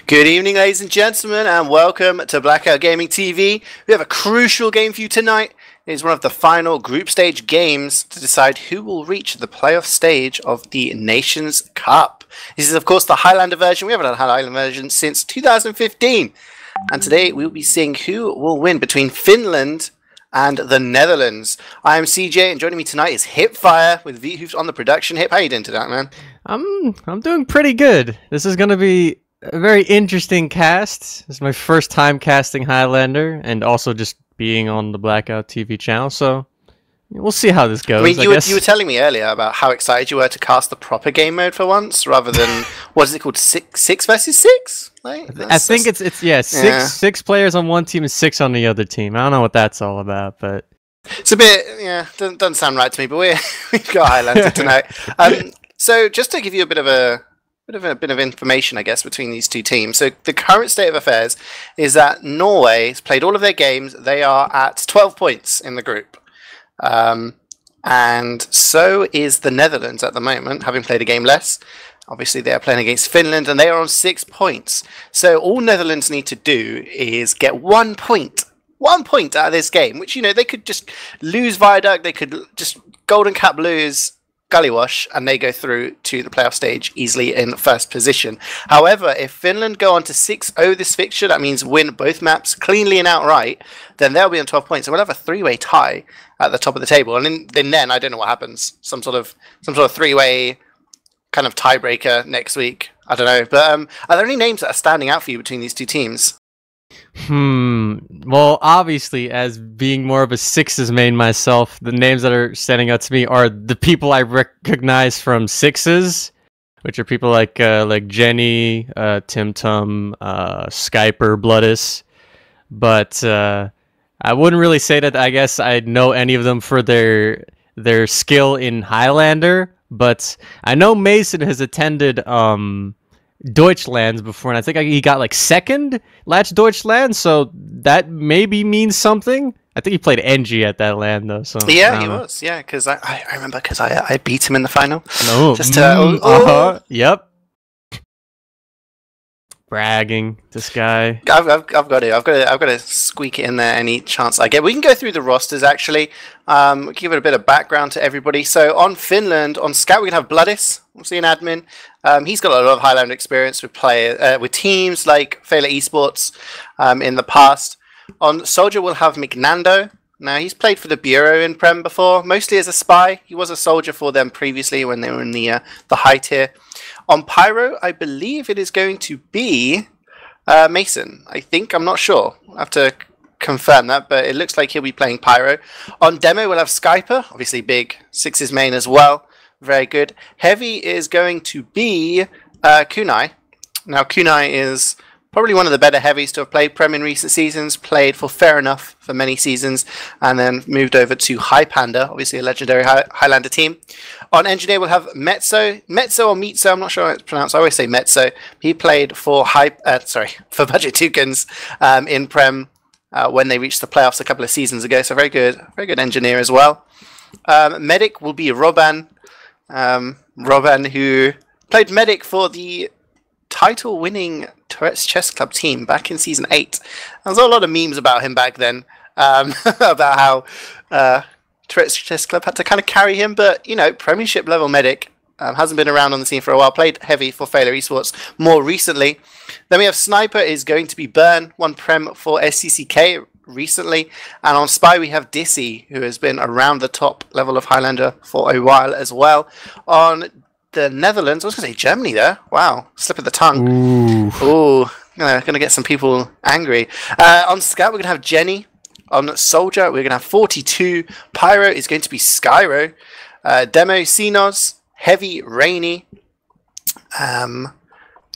Good evening, ladies and gentlemen, and welcome to Blackout Gaming TV. We have a crucial game for you tonight. It is one of the final group stage games to decide who will reach the playoff stage of the Nations Cup. This is, of course, the Highlander version. We haven't had a Highlander version since 2015. And today we will be seeing who will win between Finland and the Netherlands. I am Ceejaey, and joining me tonight is HiipFire with Wiethoofd on the production. Hip, how you doing tonight, man? I'm doing pretty good. This is going to be a very interesting cast. This is my first time casting Highlander, and also just being on the BlackOut TV channel, so we'll see how this goes. I mean, you were telling me earlier about how excited you were to cast the proper game mode for once, rather than, what is it called, six versus six? Right? I think it's six players on one team and 6 on the other team. I don't know what that's all about, but it's a bit, doesn't sound right to me, but we've got Highlander tonight. So just to give you a bit of information, I guess, between these two teams. So the current state of affairs is that Norway has played all of their games. They are at 12 points in the group. And so is the Netherlands at the moment, having played a game less. Obviously, they are playing against Finland, and they are on 6 points. So all Netherlands need to do is get 1 point. 1 point out of this game, which, they could just lose Viaduct, they could just Golden Cap lose Gullywash, and they go through to the playoff stage easily in first position. However, if Finland go on to 6-0 this fixture, that means win both maps cleanly and outright, then they'll be on 12 points. So we'll have a 3-way tie at the top of the table. And then I don't know what happens. Some sort of 3-way kind of tiebreaker next week. I don't know. But are there any names that are standing out for you between these two teams? Well, obviously, as being more of a sixes main myself, the names that are standing out to me are the people I recognize from sixes, which are people like Jenny, Timtum, Skyper, Bloodus. But I wouldn't really say that I guess I know any of them for their skill in Highlander. But I know Mason has attended Deutschlands before, and I think he got like second last Deutschland, so that maybe means something. I think he played NG at that land though. So yeah, he was. Yeah, because I remember because I beat him in the final. No, yep. Bragging, this guy. I've got to squeak it in there any chance I get. We can go through the rosters actually. Give it a bit of background to everybody. So on Finland, on Scout, we can have Bloodus. We'll see an admin. He's got a lot of Highlander experience with with teams like Failure Esports in the past. On Soldier, we'll have McNando. Now, he's played for the Bureau in Prem before, mostly as a spy. He was a soldier for them previously when they were in the high tier. On Pyro, I believe it is going to be Mason. I think, I'm not sure. I'll have to confirm that, but it looks like he'll be playing Pyro. On Demo, we'll have Skyper, obviously big sixes main as well. Very good. Heavy is going to be Kunai. Now, Kunai is probably one of the better heavies to have played Prem in recent seasons, played for Fair Enough for many seasons, and then moved over to Highlander, obviously a legendary Highlander team. On Engineer, we'll have Metso or Mitso, I'm not sure how it's pronounced, I always say Metso. He played for for Budget Toucans in Prem when they reached the playoffs a couple of seasons ago, so very good Engineer as well. Medic will be Roban, who played Medic for the title-winning Tourette's Chess Club team back in Season 8. There was a lot of memes about him back then, about how Tourette's Chess Club had to kind of carry him, but, Premiership-level Medic hasn't been around on the scene for a while, played heavy for Failure Esports more recently. Then we have Sniper is going to be Burn, won Prem for SCCK recently, and on Spy we have Dissy, who has been around the top level of Highlander for a while as well. On the Netherlands, I was going to say Germany there. Wow, slip of the tongue. Ooh, going to get some people angry. On Scout, we're going to have Jenny. On Soldier, we're going to have 42. Pyro is going to be Skyro. Demo, Sinos. Heavy, Rainy.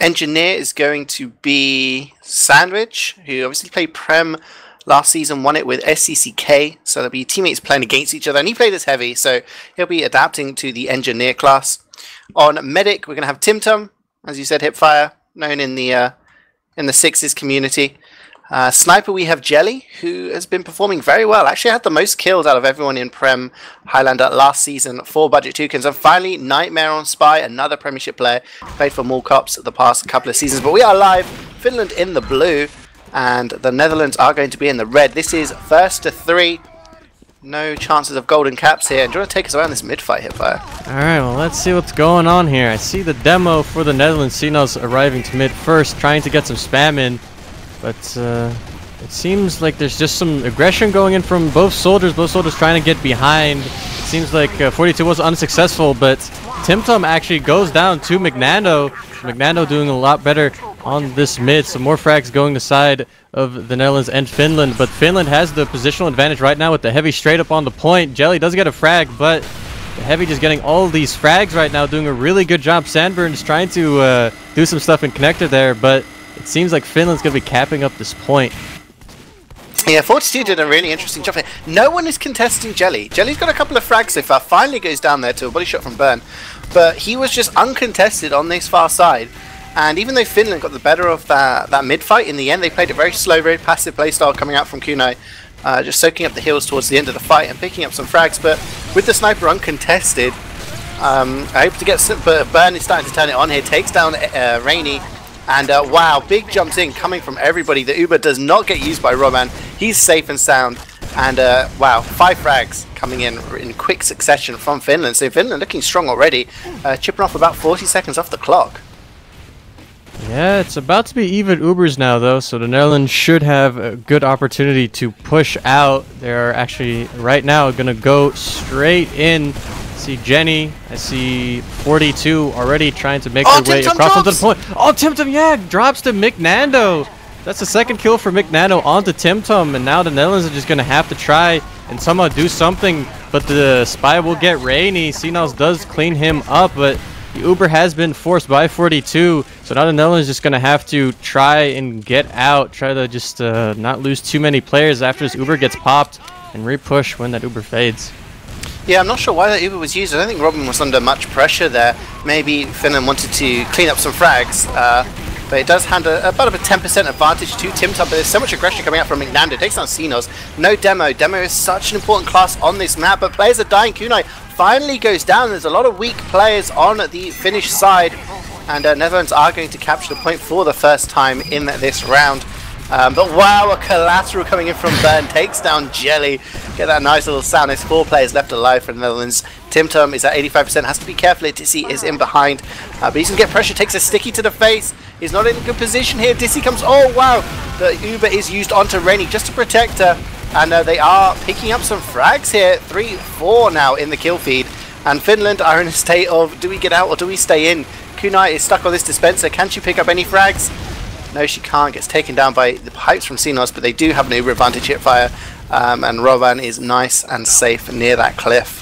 Engineer is going to be Sandwich, who obviously played Prem last season, won it with SCCK, so there'll be teammates playing against each other, and he played as heavy, so he'll be adapting to the Engineer class. On Medic, we're going to have Timtum, as you said, HiipFire, known in the sixes community. Sniper, we have Jelly, who has been performing very well. Actually had the most kills out of everyone in Prem Highlander last season for Budget Tokens. And finally, Nightmare on Spy, another Premiership player, played for Mall Cops the past couple of seasons. But we are live, Finland in the blue, and the Netherlands are going to be in the red. This is first to 3. No chances of golden caps here. And do you want to take us around this mid-fight, HiipFire? Alright, well, let's see what's going on here. I see the demo for the Netherlands. Ceejaey arriving to mid first, trying to get some spam in. But it seems like there's just some aggression going in from both soldiers trying to get behind. It seems like 42 was unsuccessful, but TimTom actually goes down to McNando. McNando doing a lot better on this mid. Some more frags going the side of the Netherlands and Finland, but Finland has the positional advantage right now with the heavy straight up on the point. Jelly does get a frag, but the heavy just getting all of these frags right now, doing a really good job. Sandburn is trying to do some stuff in connector there, but it seems like Finland's going to be capping up this point. Yeah, 42 did a really interesting job here. No one is contesting Jelly. Jelly's got a couple of frags so far. Finally goes down there to a body shot from Burn. But he was just uncontested on this far side. And even though Finland got the better of that mid-fight, in the end they played a very slow, very passive playstyle coming out from Kunai. Just soaking up the heals towards the end of the fight and picking up some frags. But with the sniper uncontested, I hope to get some... But Burn is starting to turn it on here. Takes down Rainy. And wow, big jumps in coming from everybody. The Uber does not get used by Roman. He's safe and sound. And wow, 5 frags coming in quick succession from Finland. So Finland looking strong already, chipping off about 40 seconds off the clock. Yeah, it's about to be even Ubers now, though, so the Netherlands should have a good opportunity to push out. They're actually, right now, going to go straight in. I see Jenny, I see 42 already trying to make their way across onto the point. Oh, TimTom, yeah, drops to McNando. That's the second kill for McNando onto TimTom, and now the Netherlands are just going to have to try and somehow do something, but the spy will get Rainy. Ceejaey does clean him up, but the Uber has been forced by 42, so now the Netherlands is just going to have to try and get out, try to just not lose too many players after this Uber gets popped, and repush when that Uber fades. Yeah, I'm not sure why that Uber was used. I don't think Robin was under much pressure there. Maybe Finland wanted to clean up some frags, but it does hand about a 10% advantage to TimTom, but there's so much aggression coming out from McNando. Takes down Ceejaey. No demo. Demo is such an important class on this map, but players are dying. Kunai finally goes down. There's a lot of weak players on the Finnish side, and Netherlands are going to capture the point for the first time in this round. But wow, a collateral coming in from Burn, takes down Jelly. Get that nice little sound. There's 4 players left alive for the Netherlands. TimTom is at 85%, has to be careful. Dizzy is in behind, but he's going to get pressure, takes a sticky to the face. He's not in a good position here. Dizzy comes, oh wow, the Uber is used onto Rainy just to protect her. And they are picking up some frags here. 3-4 now in the kill feed. And Finland are in a state of, do we get out or do we stay in? Kunai is stuck on this dispenser. Can she pick up any frags? No, she can't. Gets taken down by the pipes from Ceejaey, but they do have an Uber advantage HiipFire. And Rovan is nice and safe near that cliff.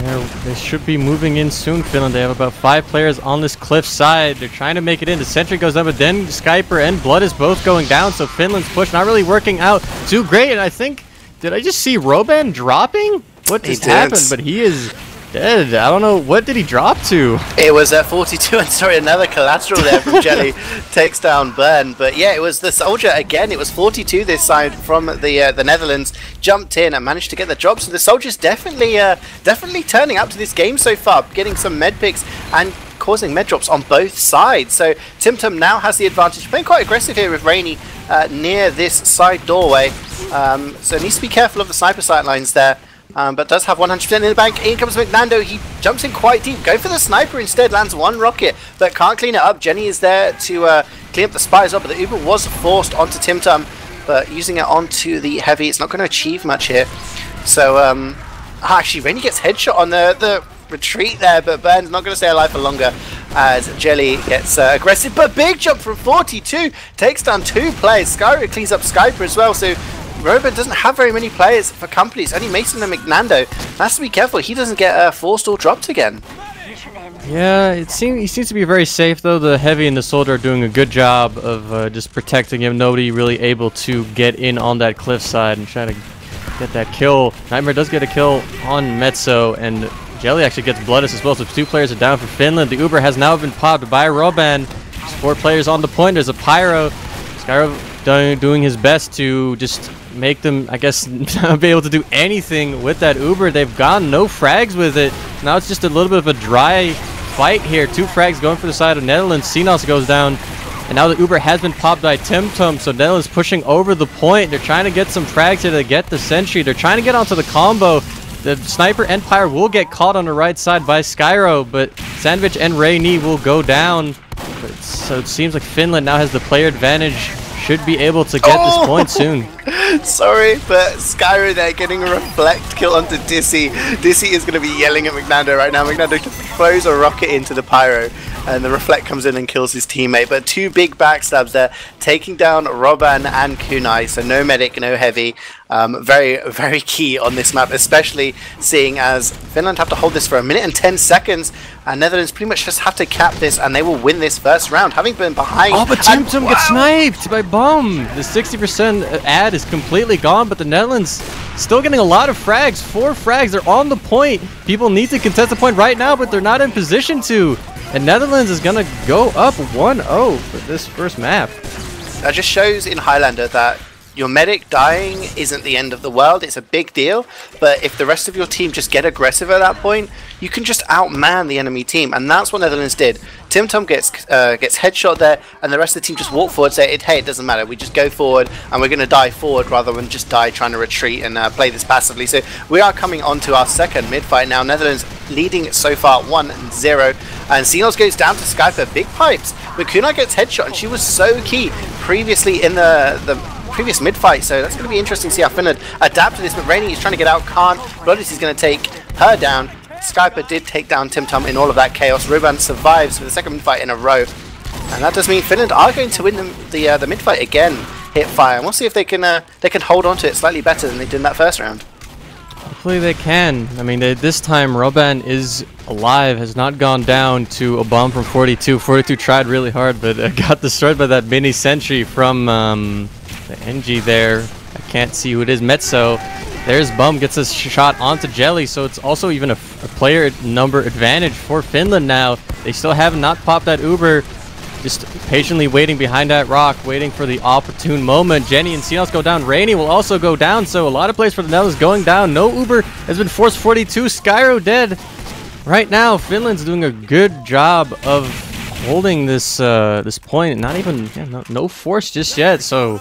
Yeah, they should be moving in soon, Finland. They have about 5 players on this cliff side. They're trying to make it in. The sentry goes up, but then Skyper and Blood is both going down, so Finland's push not really working out too great. And I think, did I just see Roban dropping? What just happened? But he is dead. I don't know. What did he drop to? It was 42, and sorry, another collateral there from Jelly. Takes down Burn. But yeah, it was the soldier again. It was 42 this side from the Netherlands. Jumped in and managed to get the job. So the soldier's definitely turning up to this game so far, getting some med picks and causing med drops on both sides. So TimTom now has the advantage, playing quite aggressive here with Rainy near this side doorway. So needs to be careful of the sniper sight lines there. But does have 100% in the bank. In comes McNando. He jumps in quite deep. Go for the sniper instead. Lands 1 rocket, but can't clean it up. Jenny is there to clean up the spy as well. But the Uber was forced onto TimTom, but using it onto the heavy, it's not going to achieve much here. So actually, Rainy gets headshot on the retreat there, but Burn's not going to stay alive for longer as Jelly gets aggressive. But big jump from 42 takes down 2 players. Skyper cleans up Skyper as well. So Roban doesn't have very many players for companies, only Mason and McNando. Has to be careful he doesn't get forced or dropped again. Yeah, he seems to be very safe, though. The heavy and the soldier are doing a good job of just protecting him. Nobody really able to get in on that cliffside and try to get that kill. Nightmare does get a kill on Metso, and Jelly actually gets Bloodus as well, so 2 players are down for Finland. The Uber has now been popped by Roban. There's 4 players on the point. There's a Pyro. Skyro doing his best to just make them, I guess, not be able to do anything with that Uber. They've gotten no frags with it. Now it's just a little bit of a dry fight here. 2 frags going for the side of Netherlands. Ceejaey goes down. And now the Uber has been popped by Timtum, so Netherlands pushing over the point. They're trying to get some frags here to get the sentry. They're trying to get onto the combo. The sniper Empire will get caught on the right side by Skyro, but Sandwich and Rainy will go down. So it seems like Finland now has the player advantage. Should be able to get this point soon. Sorry, but Skyro there getting a reflect kill onto Dissy. Dissy is going to be yelling at McNando right now. McNando throws a rocket into the pyro, and the reflect comes in and kills his teammate. But 2 big backstabs there, taking down Robban and Kunai. So no medic, no heavy. Very, very key on this map, especially seeing as Finland have to hold this for 1 minute and 10 seconds, and Netherlands pretty much just have to cap this, and they will win this first round, having been behind. Oh, but Timtum gets sniped by Bum. The 60% ad is completely gone, but the Netherlands still getting a lot of frags. 4 frags, they're on the point. People need to contest the point right now, but they're not in position to. And Netherlands is going to go up 1-0 for this first map. That just shows in Highlander that your medic dying isn't the end of the world. It's a big deal, but if the rest of your team just get aggressive at that point, you can just outman the enemy team, and that's what Netherlands did. Timtum gets headshot there, and the rest of the team just walk forward, say, hey, it doesn't matter, we just go forward, and we're going to die forward rather than just die trying to retreat and play this passively. So we are coming on to our second mid-fight now. Netherlands leading so far 1-0, and Ceejaey goes down to Skyper, big pipes, but Kunai gets headshot, and she was so key previously in the previous mid-fight, so that's going to be interesting to see how Finland adapt to this. But Rainy is trying to get out, can't. Bloodis is going to take her down. Skyper did take down Timtum in all of that chaos. Ruban survives for the second mid-fight in a row, and that does mean Finland are going to win the mid-fight again. HiipFire, and we'll see if they can hold on to it slightly better than they did in that first round. Hopefully they can. I mean, this time Ruban is alive, has not gone down to a bomb from 42. 42 tried really hard, but got destroyed by that mini sentry from the NG there. I can't see who it is. Metso. There's Bum, gets a shot onto Jelly, so it's also even a player number advantage for Finland now. They still have not popped that Uber. Just patiently waiting behind that rock, waiting for the opportune moment. Jenny and Ceejaey go down. Rainy will also go down, so a lot of players for the Netherlands going down. No Uber has been forced 42. Skyro dead. Right now, Finland's doing a good job of holding this this point. Not even no force just yet, so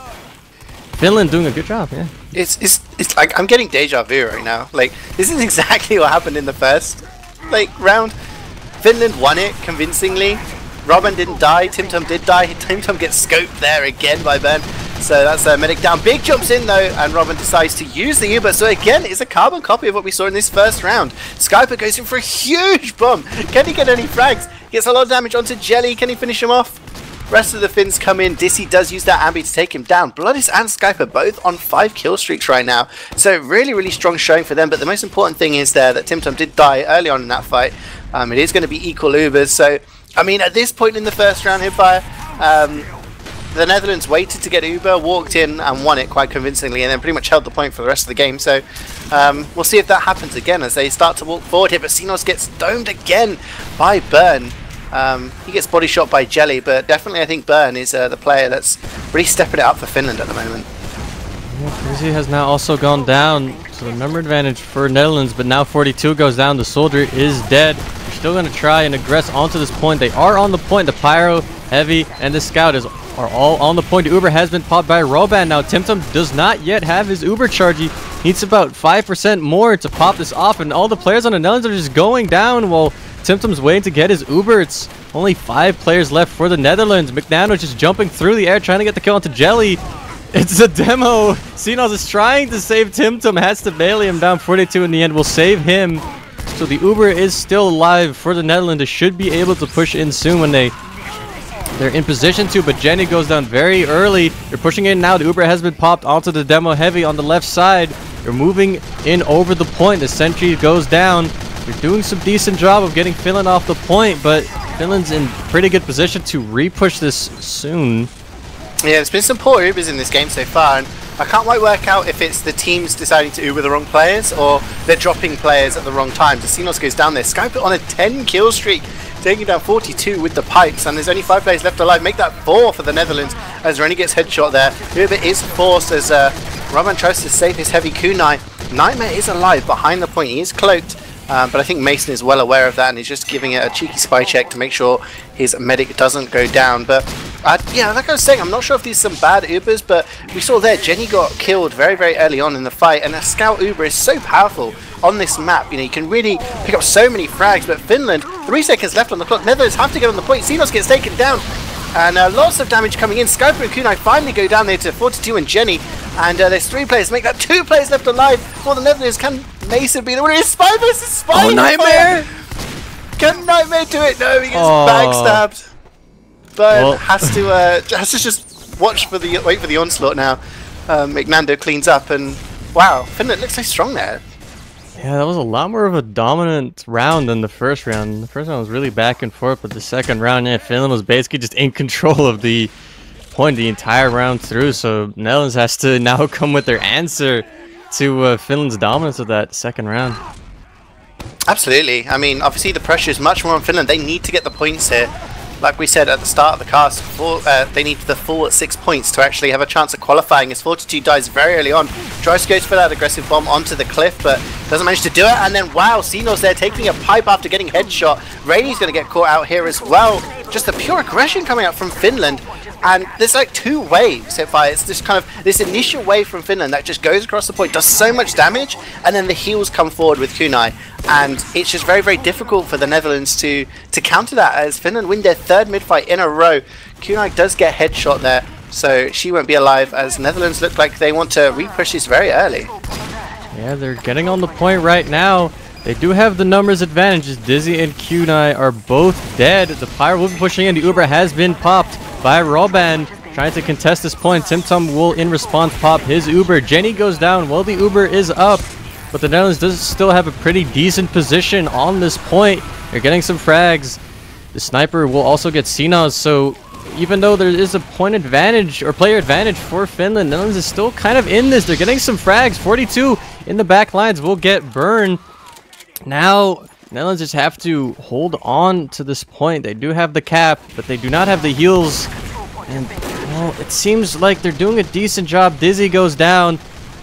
Finland doing a good job, yeah. It's like I'm getting deja vu right now. Like, this is exactly what happened in the first round. Finland won it convincingly. Robin didn't die, Timtum did die. Timtum gets scoped there again by Ben. So that's a medic down. Big jumps in though, and Robin decides to use the Uber. So again, it's a carbon copy of what we saw in this first round. Skyper goes in for a huge bomb. Can he get any frags? Gets a lot of damage onto Jelly. Can he finish him off? Rest of the Finns come in. Dissy does use that ambi to take him down. Bloodis and Skyper both on 5 kill streaks right now. So really, really strong showing for them. But the most important thing is there that Timtum did die early on in that fight. It is going to be equal Ubers. So, I mean, at this point in the first round, HiipFire, the Netherlands waited to get Uber, walked in and won it quite convincingly, and then pretty much held the point for the rest of the game. So we'll see if that happens again as they start to walk forward here. But Ceejaey gets domed again by Burn. He gets body shot by Jelly, but definitely I think Burn is the player that's really stepping it up for Finland at the moment. Crazy has now also gone down, so the number advantage for Netherlands, but now 42 goes down. The soldier is dead. They're still going to try and aggress onto this point. They are on the point. The Pyro, Heavy, and the Scout are all on the point. The Uber has been popped by Roban. Now Timtum does not yet have his Uber charge. He needs about 5% more to pop this off, and all the players on the Netherlands are just going down while Timtum's waiting to get his Uber. It's only 5 players left for the Netherlands. McNano just jumping through the air, trying to get the kill onto Jelly. It's a demo. Ceejaey is trying to save Timtum, has to bail him down. 42 in the end will save him. So the Uber is still alive for the Netherlands. They should be able to push in soon when they're in position to, but Jenny goes down very early. They're pushing in now. The Uber has been popped onto the demo Heavy on the left side. They're moving in over the point. The sentry goes down. They're doing some decent job of getting Finland off the point, but Finland's in pretty good position to re-push this soon. Yeah, there's been some poor Ubers in this game so far, and I can't quite work out if it's the teams deciding to Uber the wrong players or they're dropping players at the wrong time. Ceejaey goes down there. Skype on a 10 kill streak. taking down 42 with the pipes, and there's only 5 players left alive. Make that 4 for the Netherlands as Rennie gets headshot there. Uber is forced as Robin tries to save his heavy kunai. Nightmare is alive behind the point. He is cloaked, but I think Mason is well aware of that, and he's just giving it a cheeky spy check to make sure his medic doesn't go down. But yeah, like I was saying, I'm not sure if these are some bad Ubers, but we saw there Jenny got killed very, very early on in the fight, and a scout Uber is so powerful on this map. You know, you can really pick up so many frags. But Finland, 3 seconds left on the clock. Netherlands have to get on the point. Xenos gets taken down, and lots of damage coming in. Skyper and Kunai finally go down there to 42 and Jenny, and there's 3 players. Make that 2 players left alive for the Netherlands. Can Mason be the winner? It's Spy versus Spy. Oh, Nightmare! Can Nightmare do it? No, he gets backstabbed. But has to just wait for the onslaught now. McNando cleans up, and wow, Finland looks so strong there. Yeah, that was a lot more of a dominant round than the first round. The first round was really back and forth, but the second round, yeah, Finland was basically just in control of the point the entire round through. So Netherlands has to now come with their answer to Finland's dominance of that second round. Absolutely. I mean, obviously the pressure is much more on Finland. They need to get the points here. Like we said at the start of the cast, they need the full 6 points to actually have a chance of qualifying, as 42 dies very early on. Tries to go for that aggressive bomb onto the cliff, but doesn't manage to do it. And then, wow, Xenos there taking a pipe after getting headshot. Rainey's going to get caught out here as well. Just the pure aggression coming out from Finland. And there's like 2 waves, HiipFire. It's just kind of this initial wave from Finland that just goes across the point, does so much damage, and then the heals come forward with kunai. And it's just very, very difficult for the Netherlands to counter that, as Finland win their 3rd mid-fight in a row. Kunai does get headshot there, so she won't be alive, as Netherlands look like they want to re-push this very early. Yeah, they're getting on the point right now. They do have the numbers advantages. Dizzy and Kunai are both dead. The Pyro will be pushing in. The Uber has been popped by Roban, trying to contest this point. TimTom will, in response, pop his Uber. Jenny goes down while the Uber is up, but the Netherlands does still have a pretty decent position on this point. They're getting some frags. The sniper will also get Xenos, so even though there is a point advantage or player advantage for Finland, Netherlands is still kind of in this. They're getting some frags. 42 in the back lines will get burned. Now, Netherlands just have to hold on to this point. They do have the cap, but they do not have the heals. And, well, it seems like they're doing a decent job. Dizzy goes down.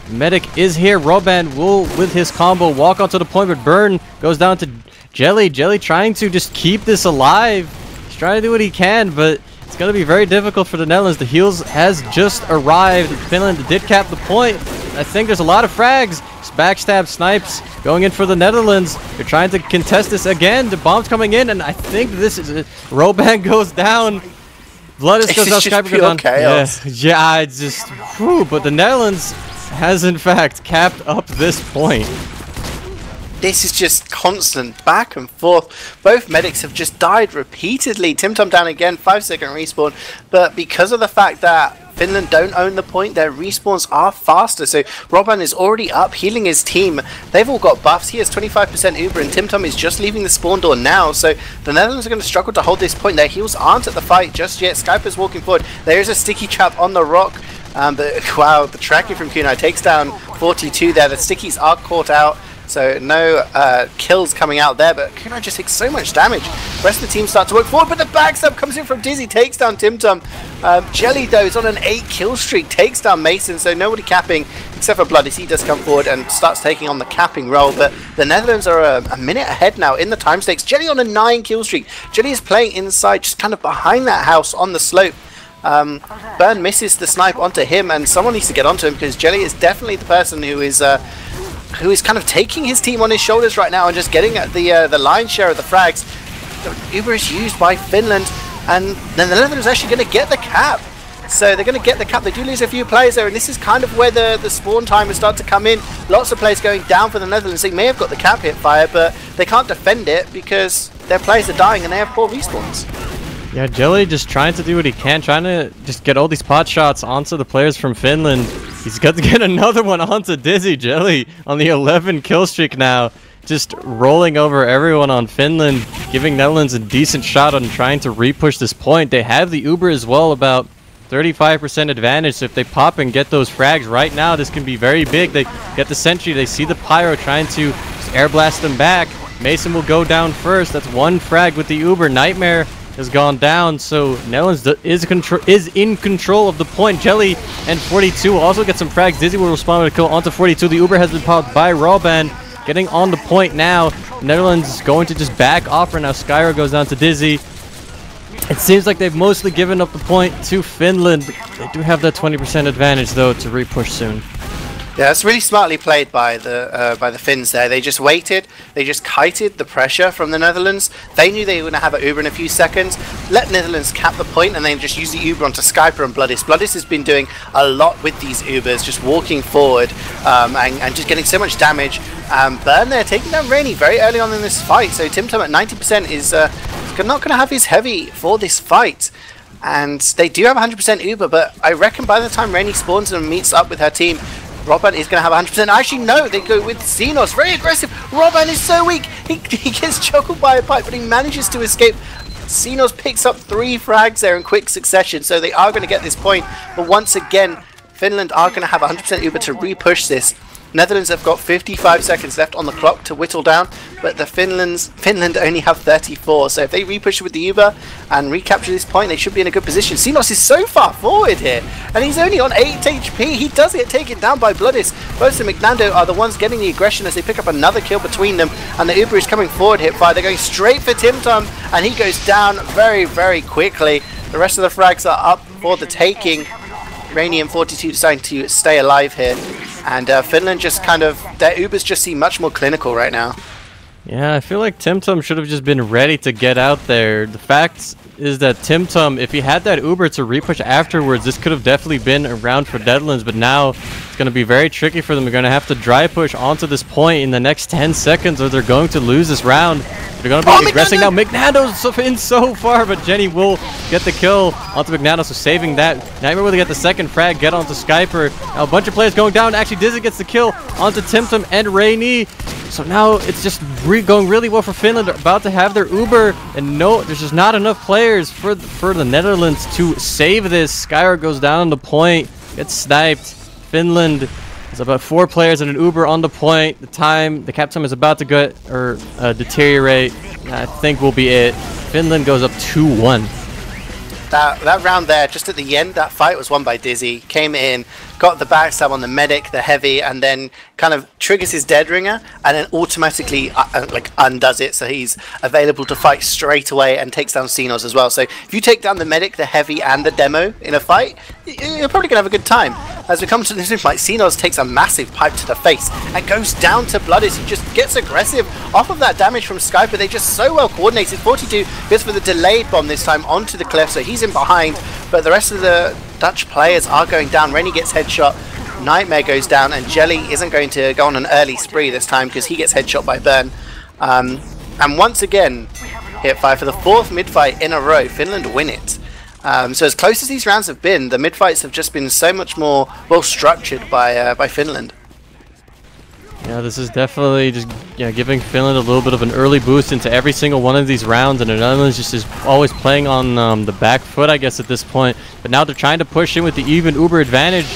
Medic is here. Roban will, with his combo, walk onto the point, but Burn goes down to Jelly. Jelly trying to just keep this alive. He's trying to do what he can, but it's going to be very difficult for the Netherlands. The heals has just arrived. Finland did cap the point. I think there's a lot of frags. Backstab snipes going in for the Netherlands. They're trying to contest this again. The bomb's coming in, and I think this is it. Roban goes down. Bloodis goes down. Skyper goes down. Chaos. Yeah, it's just whew, but the Netherlands has in fact capped up this point. This is just constant back and forth. Both medics have just died repeatedly. TimTom down again, 5-second respawn. But because of the fact that Finland don't own the point, their respawns are faster. So Robban is already up healing his team. They've all got buffs. He has 25% Uber, and TimTom is just leaving the spawn door now. So the Netherlands are going to struggle to hold this point. Their heals aren't at the fight just yet. Skyper's walking forward. There is a sticky trap on the rock. But wow, the tracking from Kunai takes down 42 there. The stickies are caught out. So no kills coming out there, but Kunai just takes so much damage. The rest of the team start to work forward, but the backstab comes in from Dizzy, takes down TimTom. Jelly, though, is on an 8 kill streak, takes down Mason, so nobody capping except for Bloodis. He does come forward and starts taking on the capping role, but the Netherlands are a minute ahead now in the time stakes. Jelly on a 9 kill streak. Jelly is playing inside, just kind of behind that house on the slope. Burn misses the snipe onto him, and someone needs to get onto him, because Jelly is definitely the person who is kind of taking his team on his shoulders right now and just getting at the lion's share of the frags. The Uber is used by Finland, and then the Netherlands are actually going to get the cap. So they're going to get the cap. They do lose a few players there, and this is kind of where the spawn timers start to come in. Lots of players going down for the Netherlands. They may have got the cap HiipFire, but they can't defend it because their players are dying and they have poor respawns. Yeah, Jelly just trying to do what he can, trying to just get all these pot shots onto the players from Finland. He's got to get another one onto Dizzy. Jelly on the 11 kill streak now, just rolling over everyone on Finland, giving Netherlands a decent shot on trying to re-push this point. They have the Uber as well, about 35% advantage, so if they pop and get those frags right now, this can be very big. They get the sentry, they see the pyro trying to just air blast them back. Mason will go down first. That's one frag with the Uber. Nightmare has gone down, so Netherlands is in control of the point. Jelly and 42 will also get some frags. Dizzy will respond with a kill onto 42. The Uber has been popped by Robban. Getting on the point now. Netherlands is going to just back off right now. Skyro goes down to Dizzy. It seems like they've mostly given up the point to Finland. They do have that 20% advantage, though, to re-push soon. Yeah, that's really smartly played by the Finns there. They just waited. They just kited the pressure from the Netherlands. They knew they were going to have an Uber in a few seconds. Let Netherlands cap the point and then just use the Uber onto Skyper and Bloodis. Bloodis has been doing a lot with these Ubers, just walking forward and just getting so much damage. Burn there, taking down Rainy very early on in this fight. So TimTom at 90% is not going to have his heavy for this fight. And they do have 100% Uber, but I reckon by the time Rainy spawns and meets up with her team, Robban is going to have 100%. Actually, no, they go with Xenos. Very aggressive. Robban is so weak. He gets chuckled by a pipe, but he manages to escape. Xenos picks up 3 frags there in quick succession, so they are going to get this point. But once again, Finland are going to have 100% Uber to re-push this. Netherlands have got 55 seconds left on the clock to whittle down, but the Finland only have 34. So if they repush with the Uber and recapture this point, they should be in a good position. Xenos is so far forward here, and he's only on 8 HP. He does get taken down by Bloodis. Both and McNando are the ones getting the aggression as they pick up another kill between them, and the Uber is coming forward. HiipFire, they're going straight for TimTom, and he goes down very, very quickly. The rest of the frags are up for the taking. Rainy and 42 deciding to stay alive here. And Finland just kind of, their Ubers just seem much more clinical right now. Yeah, I feel like TimTom should have just been ready to get out there. The fact is that TimTom, if he had that Uber to repush afterwards, this could have definitely been a round for Netherlands, but now it's going to be very tricky for them. They're going to have to dry push onto this point in the next 10 seconds or they're going to lose this round. They're going to be aggressing now. McNando's in so far, but Jenny will get the kill onto McNando, so saving that. Nightmare will get the second frag, get onto Skyper. Now a bunch of players going down. Actually, Dizzy gets the kill onto TimTom and Rainy. So now it's just going really well for Finland. They're about to have their Uber, and no, there's just not enough players for the Netherlands to save this. Skyro goes down on the point, gets sniped. Finland is about 4 players and an Uber on the point. The cap time is about to deteriorate. I think will be it. Finland goes up 2-1. That round there, just at the end, that fight was won by Dizzy. Came in, got the backstab on the medic, the heavy, and then kind of triggers his dead ringer, and then automatically undoes it, so he's available to fight straight away and takes down Xenos as well. So if you take down the medic, the heavy, and the demo in a fight, you're probably gonna have a good time. As we come to this fight, Xenos takes a massive pipe to the face and goes down to Bloodis. He just gets aggressive off of that damage from Skyper. They're just so well coordinated. 42 goes for the delayed bomb this time onto the cliff, so he's in behind, but the rest of the Dutch players are going down. Rennie gets headshot, Nightmare goes down, and Jelly isn't going to go on an early spree this time because he gets headshot by Burn. And once again, HiipFire for the 4th mid-fight in a row, Finland win it. So as close as these rounds have been, the mid-fights have just been so much more well-structured by Finland. Yeah, this is definitely just giving Finland a little bit of an early boost into every single one of these rounds, and the Netherlands just is always playing on the back foot, I guess, at this point. But now they're trying to push in with the even Uber advantage,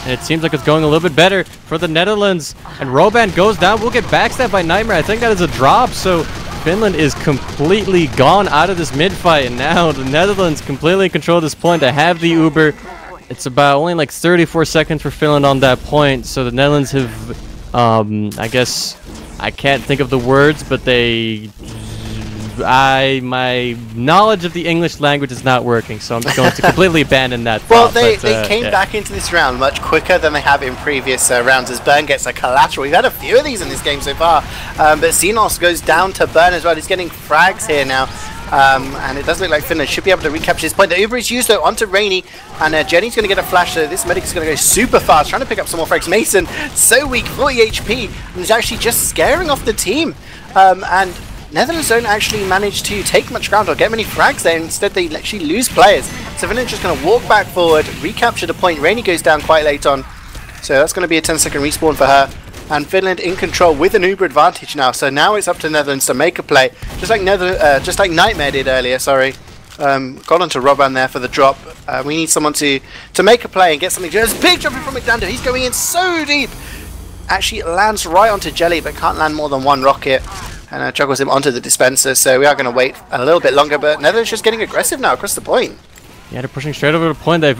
and it seems like it's going a little bit better for the Netherlands. And Robban goes down. We'll get backstabbed by Nightmare. I think that is a drop, so Finland is completely gone out of this mid-fight, and now the Netherlands completely control this point. They have the Uber. It's about only like 34 seconds for Finland on that point, so the Netherlands have... I guess I can't think of the words, but my knowledge of the English language is not working, so I'm just going to completely abandon that Well, thought, they came back into this round much quicker than they have in previous rounds, as Burn gets a collateral. We've had a few of these in this game so far, but Xenos goes down to Burn as well. He's getting frags here now. And it does look like Finland should be able to recapture this point. The Uber is used though onto Rainy, and Jenny's going to get a flash, so this medic is going to go super fast, trying to pick up some more frags. Mason, so weak, 40 HP, and is actually just scaring off the team. And Netherlands don't actually manage to take much ground or get many frags there. Instead, they actually lose players. So Finland's just going to walk back forward, recapture the point. Rainy goes down quite late on, so that's going to be a 10-second respawn for her. And Finland in control with an Uber advantage now. So now it's up to Netherlands to make a play, just like Nightmare did earlier. Sorry, got onto Robban there for the drop. We need someone to make a play and get something. There's a big drop from McNando. He's going in so deep. Actually, it lands right onto Jelly, but can't land more than one rocket. and juggles him onto the dispenser. So we are going to wait a little bit longer, but Netherlands just getting aggressive now across the point. Yeah, they're pushing straight over the point. They've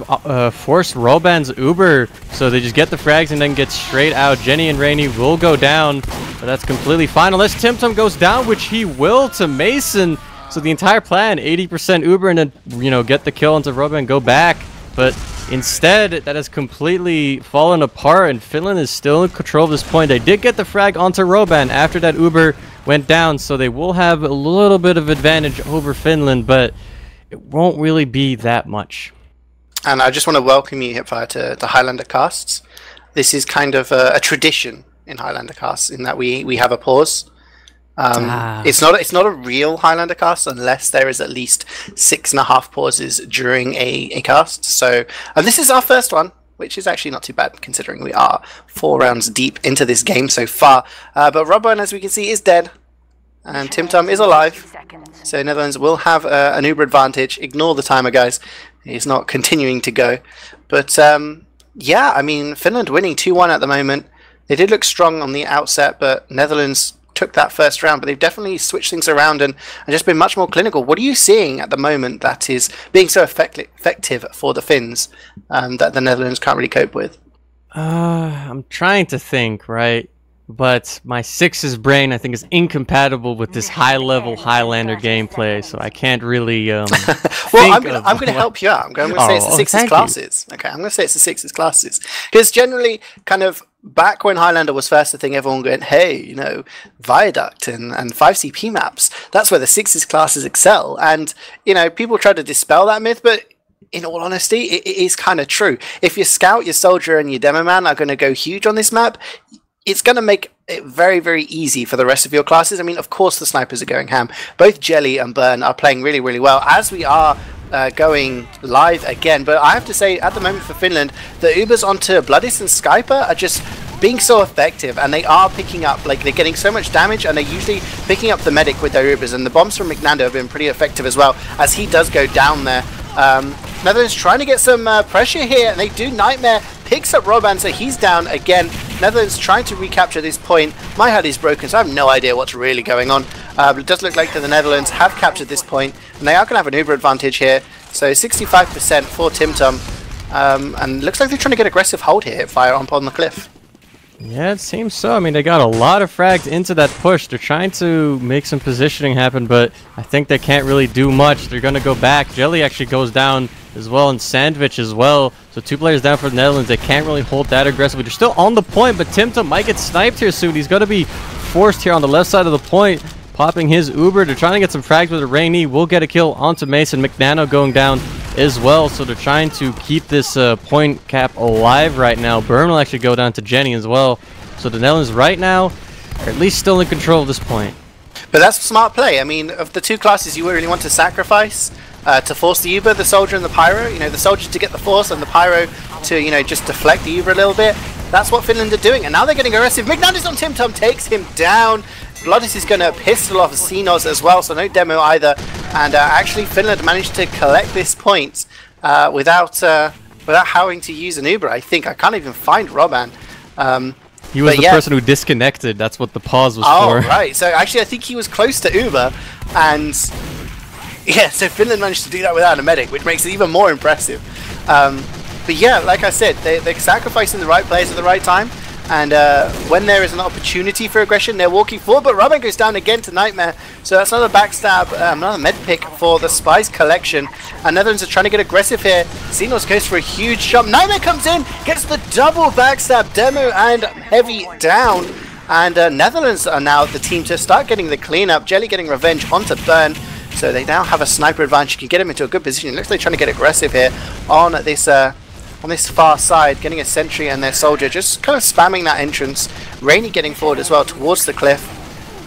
forced Roban's Uber, so they just get the frags and then get straight out. Jenny and Rainy will go down, but that's completely fine unless Timtum goes down, which he will to Mason. So the entire plan, 80% Uber and then, you know, get the kill onto Roban and go back. But instead, that has completely fallen apart, and Finland is still in control of this point. They did get the frag onto Roban after that Uber went down, so they will have a little bit of advantage over Finland, but it won't really be that much. And I just want to welcome you, HiipFire, to the Highlander casts. This is kind of a tradition in Highlander casts, in that we have a pause. It's not a real Highlander cast unless there is at least 6.5 pauses during a cast. So, and this is our first one, which is actually not too bad considering we are 4 rounds deep into this game so far. But Robin, as we can see, is dead, and Timtum is alive. So Netherlands will have an Uber advantage. Ignore the timer, guys. He's not continuing to go. But yeah, I mean, Finland winning 2-1 at the moment. They did look strong on the outset, but Netherlands took that first round, but they've definitely switched things around and just been much more clinical. What are you seeing at the moment that is being so effective for the Finns that the Netherlands can't really cope with? I'm trying to think, right? But my Sixes brain, I think, is incompatible with this high-level Highlander gameplay, so I can't really well, I'm going to help you out. I'm going to say it's the Sixes classes. Okay, I'm going to say it's the Sixes classes. Because generally, kind of, back when Highlander was first, I think everyone went, hey, you know, Viaduct and 5CP maps, that's where the Sixes classes excel. And, you know, people try to dispel that myth, but in all honesty, it is kind of true. If your Scout, your Soldier, and your Demo Man are going to go huge on this map, it's going to make it very, very easy for the rest of your classes. I mean, of course, the snipers are going ham. Both Jelly and Burn are playing really, really well, as we are going live again. But I have to say, at the moment for Finland, the Ubers onto Bloodis and Skyper are just being so effective, and they are picking up, like, they're getting so much damage, and they're usually picking up the medic with their Ubers, and the bombs from McNando have been pretty effective as well, as he does go down there. Netherlands trying to get some pressure here, and they do. Nightmare picks up Roban, so he's down again. Netherlands trying to recapture this point. My HUD is broken, so I have no idea what's really going on. But it does look like that the Netherlands have captured this point, and they are going to have an Uber advantage here. So 65% for Timtum, and looks like they're trying to get aggressive hold here, HiipFire up on the cliff. Yeah, it seems so. I mean, they got a lot of frags into that push. They're trying to make some positioning happen, but I think they can't really do much. They're going to go back. Jelly actually goes down as well, and Sandwich as well. So 2 players down for the Netherlands. They can't really hold that aggressively. They're still on the point, but Timtum might get sniped here soon. He's going to be forced here on the left side of the point, popping his Uber. They're trying to get some frags with a Rainy. Will get a kill onto Mason. McNano going down as well, so they're trying to keep this point cap alive right now. Burn will actually go down to Jenny as well. So the Netherlands right now are at least still in control of this point. But that's smart play. I mean, of the 2 classes you really want to sacrifice to force the Uber, the Soldier and the Pyro, you know, the Soldier to get the force and the Pyro to, you know, just deflect the Uber a little bit. That's what Finland are doing, and now they're getting aggressive. McNander's on Timtum, takes him down. Bloodis is going to pistol off Xenos as well, so no demo either. And actually, Finland managed to collect this point without having to use an Uber, I think. I can't even find Roban. He was the person who disconnected. That's what the pause was for. Oh, right. So actually, I think he was close to Uber. And yeah, so Finland managed to do that without a medic, which makes it even more impressive. But yeah, like I said, they're sacrificing the right players at the right time. And when there is an opportunity for aggression, they're walking forward. But Robin goes down again to Nightmare. So that's another backstab, another med pick for the Spies collection. And Netherlands are trying to get aggressive here. Xenos goes for a huge shot. Nightmare comes in, gets the double backstab. Demo and Heavy down. And Netherlands are now the team to start getting the cleanup. Jelly getting revenge onto Burn. So they now have a sniper advantage. You can get him into a good position. It looks like they're trying to get aggressive here on this far side, getting a sentry and their Soldier, just kind of spamming that entrance. Rainy getting forward as well towards the cliff.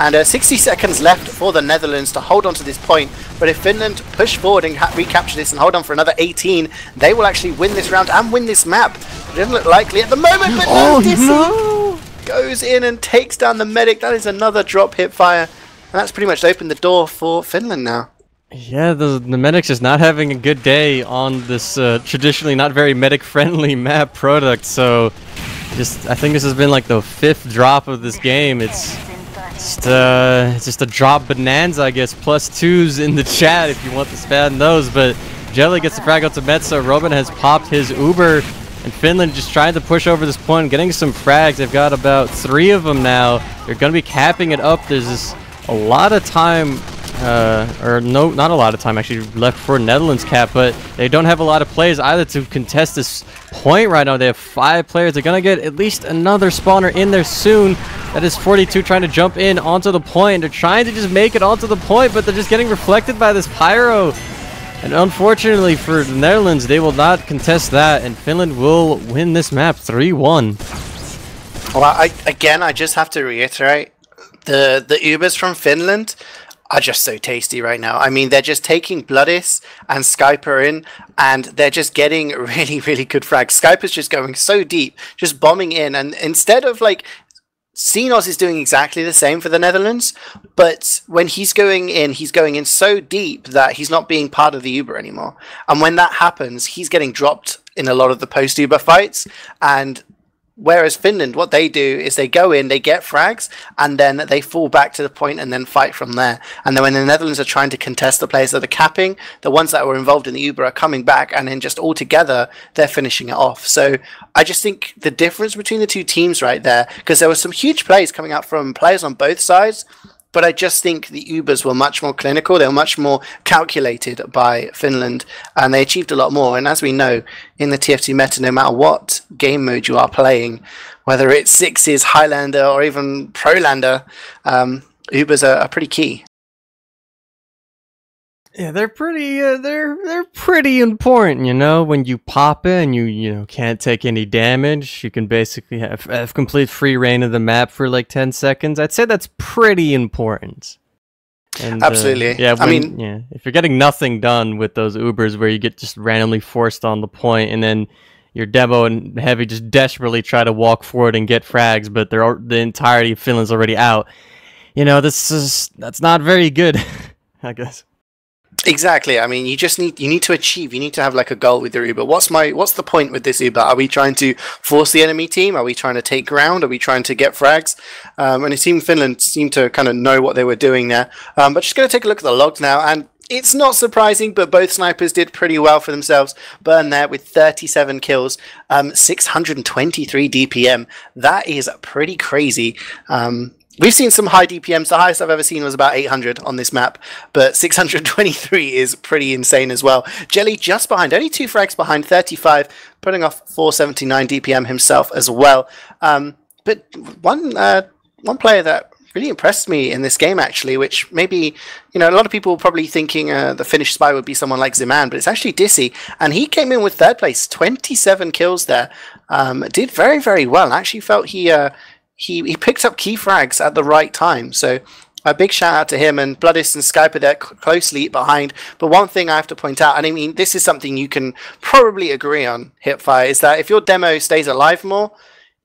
And 60 seconds left for the Netherlands to hold on to this point. But if Finland push forward and recapture this and hold on for another 18, they will actually win this round and win this map. It doesn't look likely at the moment, but no! Goes in and takes down the medic. That is another drop HiipFire. And that's pretty much opened the door for Finland now. Yeah, the medic's just not having a good day on this traditionally not very medic-friendly map product, so I think this has been like the 5th drop of this game. It's Just a drop bonanza, I guess. +2s in the chat if you want to spam those. But Jelly gets the frag out to Metza. Robin has popped his Uber. And Finland just trying to push over this point, getting some frags. They've got about 3 of them now. They're going to be capping it up. There's just a lot of time, or no, not a lot of time actually left for Netherlands cap, but they don't have a lot of players either to contest this point right now. They have 5 players. They're going to get at least another spawner in there soon. That is 42 trying to jump in onto the point. They're trying to just make it onto the point, but they're just getting reflected by this pyro. And unfortunately for the Netherlands, they will not contest that, and Finland will win this map 3-1. Well, I just have to reiterate, the Ubers from Finland are just so tasty right now. I mean, they're just taking Bloodis and Skyper in, and they're just getting really, really good frags. Skyper's just going so deep, just bombing in, and instead of like... Ceejaey is doing exactly the same for the Netherlands, but when he's going in so deep that he's not being part of the Uber anymore. And when that happens, he's getting dropped in a lot of the post-Uber fights. And whereas Finland, what they do is they go in, they get frags, and then they fall back to the point and then fight from there. And then when the Netherlands are trying to contest the players that are capping, the ones that were involved in the Uber are coming back, and then just all together, they're finishing it off. So I just think the difference between the two teams right there, because there were some huge plays coming out from players on both sides, but I just think the Ubers were much more clinical. They were much more calculated by Finland, and they achieved a lot more. And as we know, in the TF2 meta, no matter what game mode you are playing, whether it's Sixes, Highlander, or even Prolander, Ubers are pretty key. Yeah, they're pretty. They're pretty important, you know. When you pop in, you can't take any damage. You can basically have complete free reign of the map for like 10 seconds. I'd say that's pretty important. And, absolutely. Yeah, if you're getting nothing done with those Ubers, where you get just randomly forced on the point, and then your Demo and Heavy just desperately try to walk forward and get frags, but the entirety of Finland's already out. You know, that's not very good, I guess. Exactly. I mean, you need to achieve. You need to have like a goal with your Uber. What's the point with this Uber? Are we trying to force the enemy team? Are we trying to take ground? Are we trying to get frags? And it seemed Finland seemed to kind of know what they were doing there. But just going to take a look at the logs now, and it's not surprising, but both snipers did pretty well for themselves. Burn there with 37 kills, 623 DPM. That is pretty crazy. We've seen some high DPMs. The highest I've ever seen was about 800 on this map, but 623 is pretty insane as well. Jelly just behind, only 2 frags behind, 35, putting off 479 DPM himself as well. But one player that really impressed me in this game, actually, which maybe, a lot of people probably thinking the Finnish spy would be someone like Zeman, but it's actually Dissy, and he came in with 3rd place, 27 kills there. Did very, very well, and actually felt he picked up key frags at the right time. So a big shout out to him, and Bloodis and Skyper there closely behind. But one thing I have to point out, and I mean, this is something you can probably agree on, HiipFire, is that if your demo stays alive more,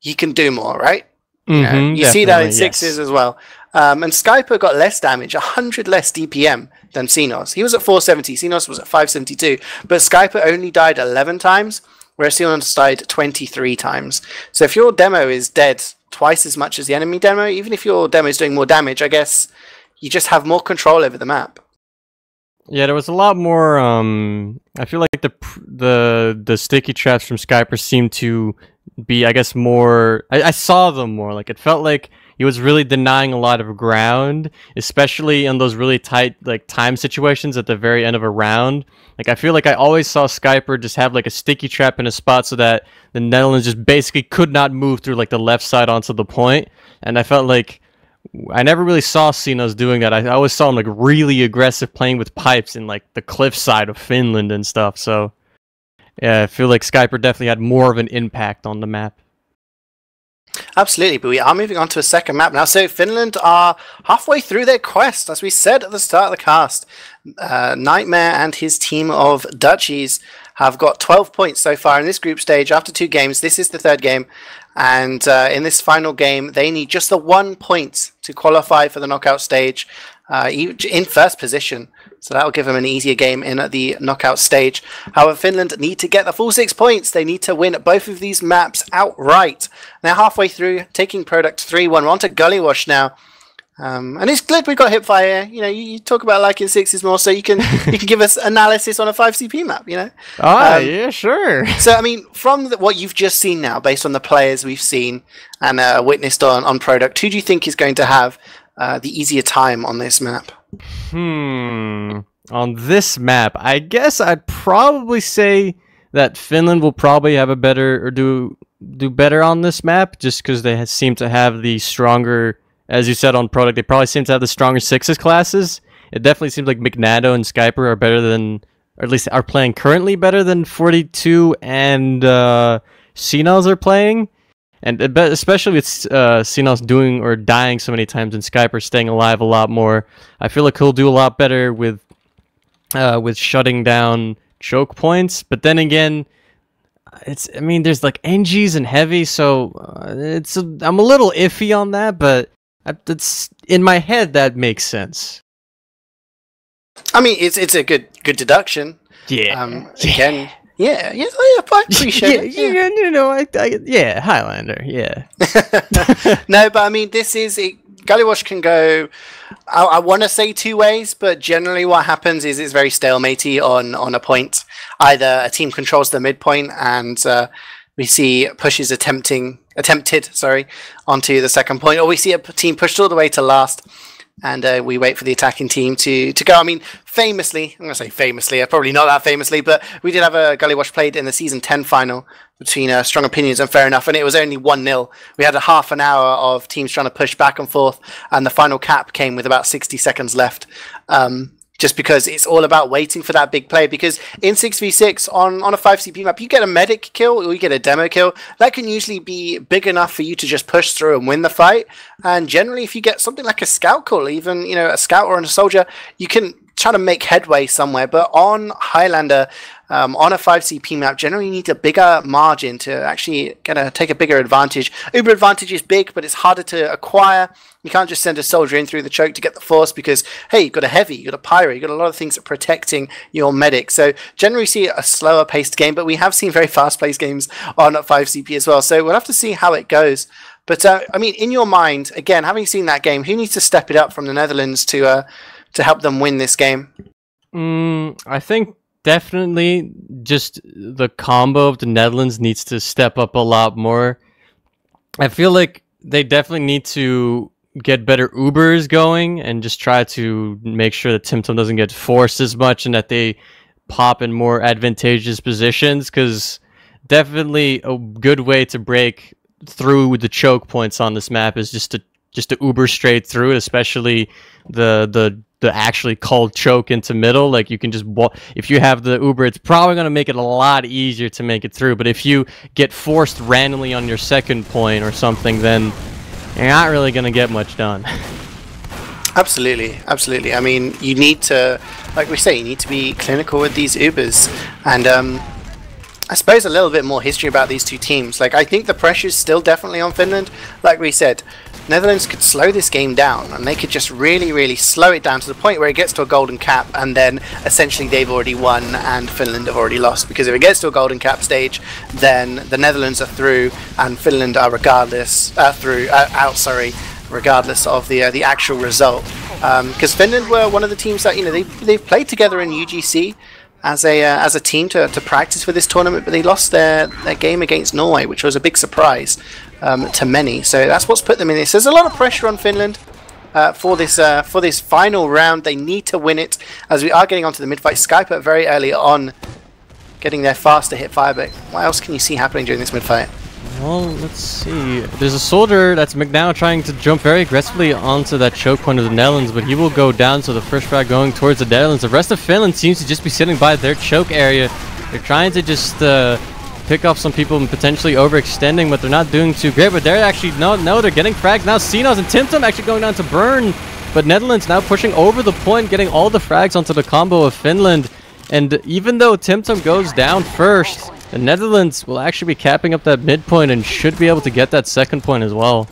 you can do more, right? You see that in Sixes as well. And Skyper got less damage, 100 less DPM than Ceejaey. He was at 470, Ceejaey was at 572, but Skyper only died 11 times, whereas Ceejaey died 23 times. So if your demo is dead twice as much as the enemy demo, even if your demo is doing more damage, I guess you just have more control over the map. Yeah, there was a lot more. I feel like the sticky traps from Skyper seemed to be, I guess, more. I saw them more. Like, it felt like he was really denying a lot of ground, especially in those really tight time situations at the very end of a round. Like, I feel like I always saw Skyper just have like a sticky trap in a spot so that the Netherlands just basically could not move through like the left side onto the point. And I felt like I never really saw Ceejaey doing that. I always saw him like really aggressive playing with pipes in like the cliff side of Finland and stuff. So yeah, I feel like Skyper definitely had more of an impact on the map. Absolutely, but we are moving on to a second map now. So Finland are halfway through their quest, as we said at the start of the cast. Nightmare and his team of Dutchies have got 12 points so far in this group stage after 2 games. This is the 3rd game, and in this final game, they need just the 1 point to qualify for the knockout stage, in 1st position. So that will give them an easier game in the knockout stage. However, Finland need to get the full 6 points. They need to win both of these maps outright. They're halfway through, taking product 3-1. We're on to Gully Wash now. And it's good we've got HiipFire. You know, you talk about liking sixes more, so you can give us analysis on a 5CP map. You know. Yeah, sure. So I mean, from what you've just seen now, based on the players we've seen and witnessed on product, who do you think is going to have the easier time on this map? On this map, I guess I'd probably say that Finland will probably have a better or do better on this map, just because they seem to have the stronger. As you said on product, they probably seem to have the stronger sixes classes. It definitely seems like McNado and Skyper are better than, or at least are playing currently better than 42 and Ceejaey are playing. And especially with Ceejaey doing or dying so many times and Skyper staying alive a lot more, I feel like he'll do a lot better with shutting down choke points. But then again, there's like NGs and heavy, so I'm a little iffy on that, but it's in my head that makes sense. I mean, it's a good deduction. Yeah. Again, yeah, I appreciate it. Yeah, you know, yeah, Highlander, yeah. No, but I mean, Gullywash can go. I want to say two ways, but generally what happens is it's very stalemate on a point. Either a team controls the midpoint and we see pushes attempted onto the second point, or we see a team pushed all the way to last, and we wait for the attacking team to go. I mean, famously, I'm going to say famously, probably not that famously, but we did have a Gullywash played in the Season 10 final between Strong Opinions and Fair Enough, and it was only 1-0. We had a half an hour of teams trying to push back and forth, and the final cap came with about 60 seconds left. Just because it's all about waiting for that big play. Because in 6v6 on a 5CP map, you get a medic kill or you get a demo kill. That can usually be big enough for you to just push through and win the fight. And generally, if you get something like a scout call, even a scout or a soldier, you can try to make headway somewhere. But on Highlander, on a 5CP map, generally you need a bigger margin to actually take a bigger advantage. Uber advantage is big, but it's harder to acquire. You can't just send a soldier in through the choke to get the force because, hey, you've got a heavy, you've got a pyro, you've got a lot of things that are protecting your medic. So generally see a slower paced game, but we have seen very fast paced games on 5CP as well. So we'll have to see how it goes. But I mean, in your mind, again, having seen that game, who needs to step it up from the Netherlands to help them win this game? I think definitely just the combo of the Netherlands needs to step up a lot more. I feel like they definitely need to get better Ubers going and just try to make sure that Timtum doesn't get forced as much and that they pop in more advantageous positions, because definitely a good way to break through the choke points on this map is just to Uber straight through it, especially the actually called choke into middle. Like, you can just if you have the Uber, it's probably going to make it a lot easier to make it through. But if you get forced randomly on your second point or something, then you're not really going to get much done. Absolutely. I mean, you need to, like we say, you need to be clinical with these Ubers. And I suppose a little bit more history about these two teams. Like, I think the pressure's still definitely on Finland. Like we said, Netherlands could slow this game down, and they could just really, really slow it down to the point where it gets to a golden cap, and then essentially they've already won and Finland have already lost. Because if it gets to a golden cap stage, then the Netherlands are through and Finland are regardless regardless of the actual result. Because Finland were one of the teams that they've played together in UGC as a team to practice for this tournament, but they lost their game against Norway, which was a big surprise to many. So that's what's put them in this. There's a lot of pressure on Finland for this final round. They need to win it, as we are getting onto the mid-fight. Skyper very early on getting there fast to HiipFire, but what else can you see happening during this mid-fight? Well, let's see. There's a soldier that's McNow trying to jump very aggressively onto that choke point of the Netherlands, but he will go down, so the first frag going towards the Netherlands. The rest of Finland seems to just be sitting by their choke area. They're trying to just pick off some people and potentially overextending, but they're not doing too great. But they're actually, no, they're getting frags now. Ceejaey and Timtum actually going down to burn, but Netherlands now pushing over the point, getting all the frags onto the combo of Finland. And even though Timtum goes down first, the Netherlands will actually be capping up that midpoint and should be able to get that second point as well.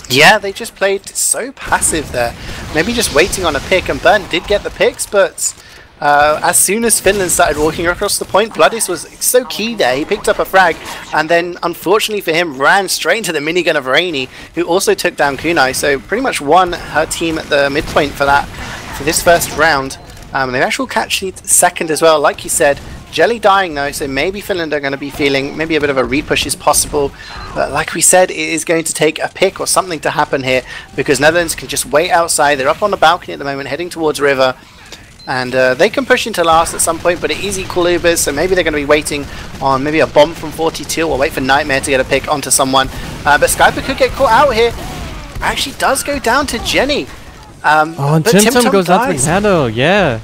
Yeah, they just played so passive there. Maybe just waiting on a pick, and Burn did get the picks, but As soon as Finland started walking across the point, Bloodis was so key there. He picked up a frag, and then, unfortunately for him, ran straight into the minigun of Rainy, who also took down Kunai. So pretty much won her team at the midpoint for this first round. They actually catch second as well, like you said. Jelly dying though, so maybe Finland are going to be feeling maybe a bit of a repush is possible. But like we said, it is going to take a pick or something to happen here, because Netherlands can just wait outside. They're up on the balcony at the moment, heading towards River. And they can push into last at some point, but it is equal Ubers, so maybe they're going to be waiting on maybe a bomb from 42 or wait for Nightmare to get a pick onto someone. But Skyper could get caught out here. Actually does go down to Jenny. And Tim goes out to Nano, yeah.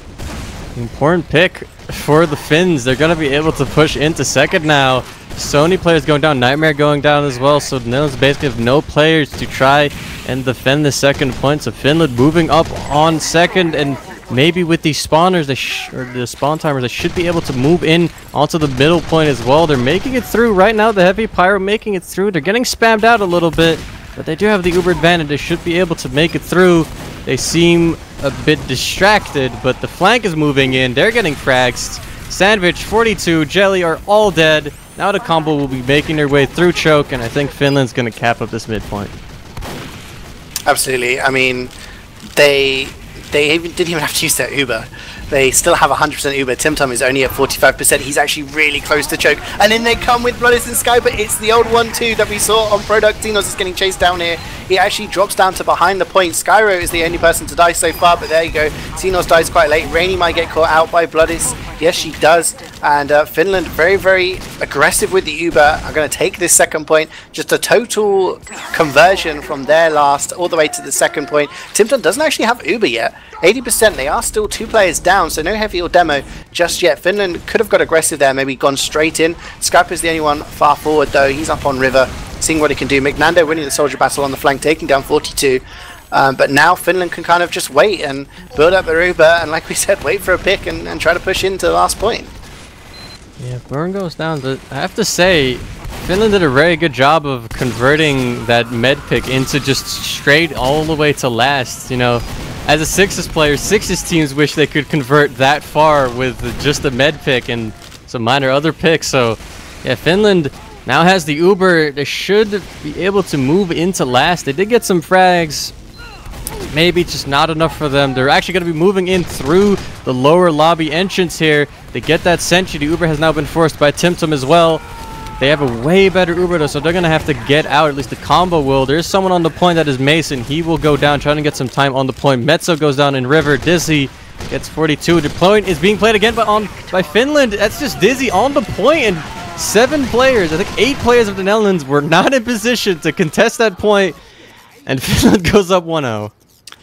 Important pick for the Finns. They're going to be able to push into second now. Sony players going down, Nightmare going down as well, so Netherlands basically have no players to try and defend the second point. So Finland moving up on second, and maybe with these spawners, or the spawn timers, they should be able to move in onto the middle point as well. They're making it through right now. The HiipFire making it through. They're getting spammed out a little bit, but they do have the Uber advantage. They should be able to make it through. They seem a bit distracted, but the flank is moving in. They're getting frags. Sandwich, 42, Jelly are all dead. Now the combo will be making their way through choke, and I think Finland's going to cap up this midpoint. Absolutely. I mean, they didn't even have to use their Uber. They still have 100% Uber. Tim is only at 45%. He's actually really close to choke. And then they come with Bloodis and Sky, but it's the old 1-2 that we saw on Product. Xenos is getting chased down here. He actually drops down to behind the point. Skyro is the only person to die so far, but there you go. Xenos dies quite late. Rainy might get caught out by Bloodis. Yes, she does. And Finland very, very aggressive with the Uber. Are going to take this second point. Just a total conversion from their last all the way to the second point. Timton doesn't actually have Uber yet. 80%. They are still 2 players down, so no heavy or demo just yet. Finland could have got aggressive there, maybe gone straight in. Skype is the only one far forward though. He's up on River, seeing what he can do. McNando winning the soldier battle on the flank, taking down 42. But now Finland can kind of just wait and build up their Uber, and like we said, wait for a pick and try to push into the last point. Yeah, Burn goes down, but I have to say, Finland did a very good job of converting that med pick into just straight all the way to last. You know, as a Sixes player, Sixes teams wish they could convert that far with just a med pick and some minor other picks. So, yeah, Finland now has the Uber. They should be able to move into last. They did get some frags. Maybe just not enough for them. They're actually going to be moving in through the lower lobby entrance here. They get that sentry. The Uber has now been forced by Timtum as well. They have a way better Uber though, so they're going to have to get out. At least the combo will. There's someone on the point that is Mason. He will go down, trying to get some time on the point. Metso goes down in River. Dizzy gets 42. The point is being played again by Finland. That's just Dizzy on the point, and 7 players, I think 8 players of the Netherlands were not in position to contest that point, and Finland goes up 1-0.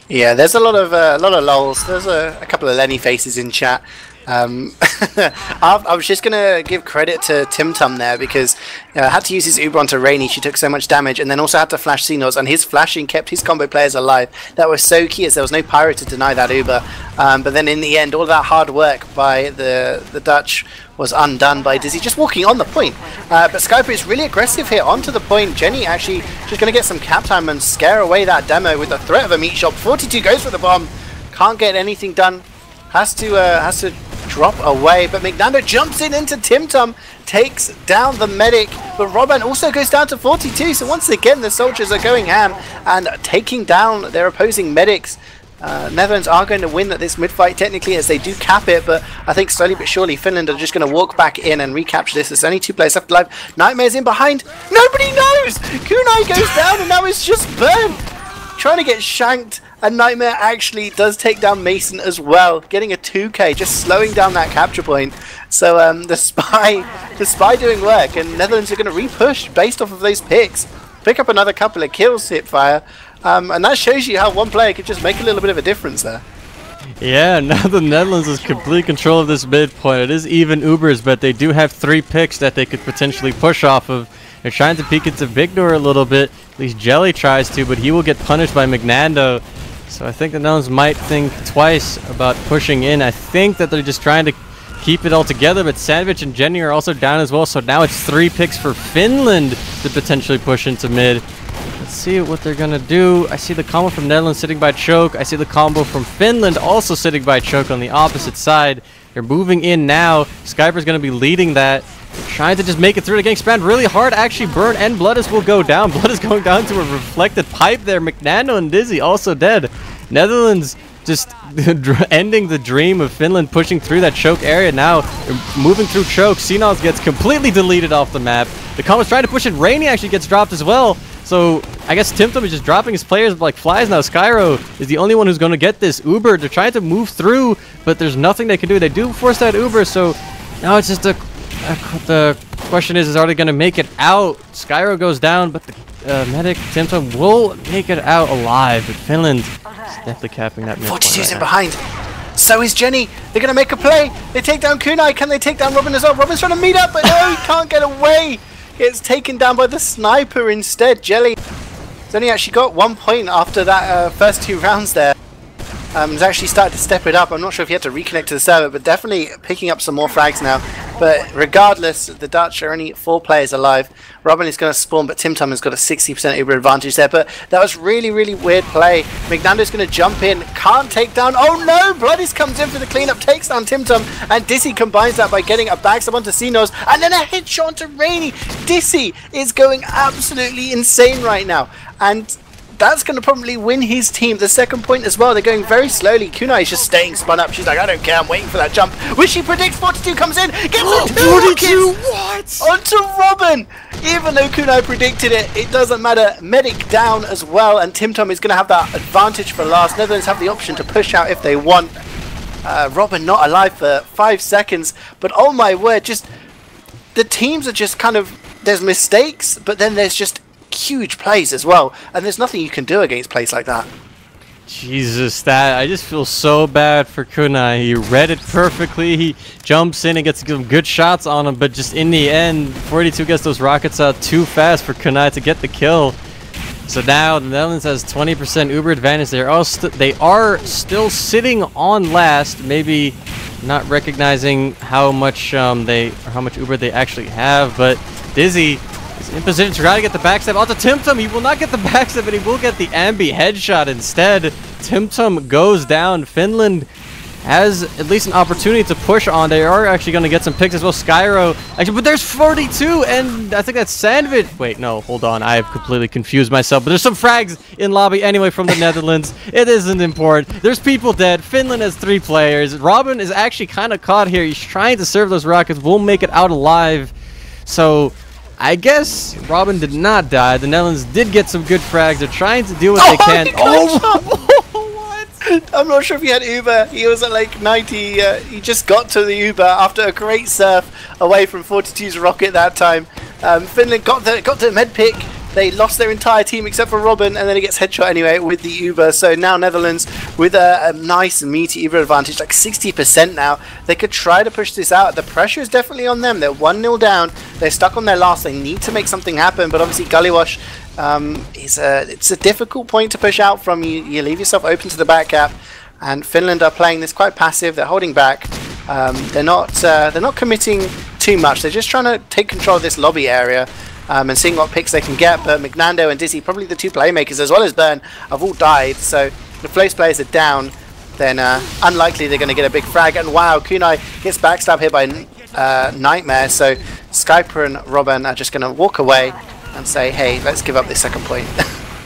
Yeah, there's a lot of lulls. There's a couple of Lenny faces in chat. I was just gonna give credit to Timtum there, because had to use his Uber onto Rainy. She took so much damage, and then also had to flash Xenos, and his flashing kept his combo players alive. That was so key, as there was no pyro to deny that Uber. But then in the end, all that hard work by the Dutch was undone by Dizzy just walking on the point. But Skyper is really aggressive here onto the point. Jenny actually just going to get some cap time and scare away that demo with the threat of a meat shop. 42 goes for the bomb. Can't get anything done. Has to drop away. But McNando jumps in into Timtum, takes down the medic. But Robin also goes down to 42. So once again, the soldiers are going ham and taking down their opposing medics. Netherlands are going to win this mid-fight technically, as they do cap it, but I think slowly but surely Finland are just going to walk back in and recapture this. There's only 2 players left alive. Nightmare's in behind. Nobody knows! Kunai goes down, and now it's just Burn trying to get shanked, and Nightmare actually does take down Mason as well, getting a 2k, just slowing down that capture point. So the spy doing work, and Netherlands are going to re-push based off of those picks. Pick up another couple of kills, HiipFire. And that shows you how one player could just make a little bit of a difference there. Yeah, now the Netherlands is complete control of this midpoint. It is even Ubers, but they do have 3 picks that they could potentially push off of. They're trying to peek into Big Door a little bit. At least Jelly tries to, but he will get punished by McNando. So I think the Netherlands might think twice about pushing in. I think that they're just trying to keep it all together, but Sandwich and Jenny are also down as well. So now it's 3 picks for Finland to potentially push into mid. Let's see what they're gonna do. I see the combo from Netherlands sitting by choke. I see the combo from Finland also sitting by choke on the opposite side. They're moving in now. Skyper's gonna be leading that. Trying to just make it through. They're getting spammed really hard. Actually, Burn and Bloodus will go down. Blood is going down to a reflected pipe there. McNano and Dizzy also dead. Netherlands just ending the dream of Finland pushing through that choke area. Now moving through choke. Ceejaey gets completely deleted off the map. The combo's trying to push it. Rainy actually gets dropped as well. So I guess Timtum is just dropping his players like flies now. Skyro is the only one who's going to get this Uber. They're trying to move through, but there's nothing they can do. They do force that Uber, so now it's just the question is are they going to make it out? Skyro goes down, but the medic Timtum will make it out alive. But Finland is definitely capping that mid. 42's in behind. So is Jenny. They're going to make a play. They take down Kunai. Can they take down Robin as well? Robin's trying to meet up, but no, he can't get away. Gets taken down by the sniper instead. Jelly has only actually got 1 point after that first 2 rounds there. He's actually started to step it up. I'm not sure if he had to reconnect to the server, but definitely picking up some more frags now. But regardless, the Dutch are only 4 players alive. Robin is going to spawn, but Timtum has got a 60% Uber advantage there. But that was really, really weird play. McNando's going to jump in, can't take down. Oh no! Bloodies comes in for the cleanup, takes down Timtum, and Dizzy combines that by getting a backstab onto Ceejaey, and then a headshot onto Rainy. Dizzy is going absolutely insane right now. And that's going to probably win his team the second point as well. They're going very slowly. Kunai is just staying spun up. She's like, I don't care, I'm waiting for that jump. Which she predicts. 42 comes in, gets the 2 what? onto Robin. Even though Kunai predicted it, it doesn't matter. Medic down as well, and Timtum is going to have that advantage for last. Netherlands have the option to push out if they want. Robin not alive for 5 seconds, but oh my word, just the teams are just kind of, there's mistakes, but then there's just huge plays as well, and there's nothing you can do against plays like that. Jesus, that I just feel so bad for Kunai. He read it perfectly. He jumps in and gets some good shots on him, but just in the end, 42 gets those rockets out too fast for Kunai to get the kill. So now the Netherlands has 20% Uber advantage. They are still sitting on last, maybe not recognizing how much Uber they actually have, but Dizzy is in position to try to get the backstab onto Timtum. He will not get the backstab, but he will get the ambi headshot instead. Timtum goes down. Finland has at least an opportunity to push on. They are actually going to get some picks as well. Skyro, actually, but there's 42, and I think that's Sandwich. Wait, no, hold on. I have completely confused myself. But there's some frags in lobby anyway from the Netherlands. It isn't important. There's people dead. Finland has 3 players. Robin is actually kind of caught here. He's trying to serve those rockets. Will make it out alive. So I guess Robin did not die. The Netherlands did get some good frags. They're trying to do what they can. I'm not sure if he had Uber. He was at like 90. He just got to the Uber after a great surf away from 42's rocket that time. Finland got the med pick. They lost their entire team except for Robin, and then he gets headshot anyway with the Uber. So now Netherlands with a nice meaty Uber advantage, like 60% now. They could try to push this out. The pressure is definitely on them. They're 1-0 down. They're stuck on their last. They need to make something happen, but obviously Gullywash, it's a difficult point to push out from. You leave yourself open to the back gap, and Finland are playing this quite passive. They're holding back. They're not committing too much. They're just trying to take control of this lobby area. And seeing what picks they can get, but McNando and Dizzy, probably the 2 playmakers as well as Burn, have all died. So if Flo's players are down, then unlikely they're going to get a big frag. And wow, Kunai gets backstabbed here by Nightmare. So Skyper and Robin are just going to walk away and say, hey, let's give up this second point.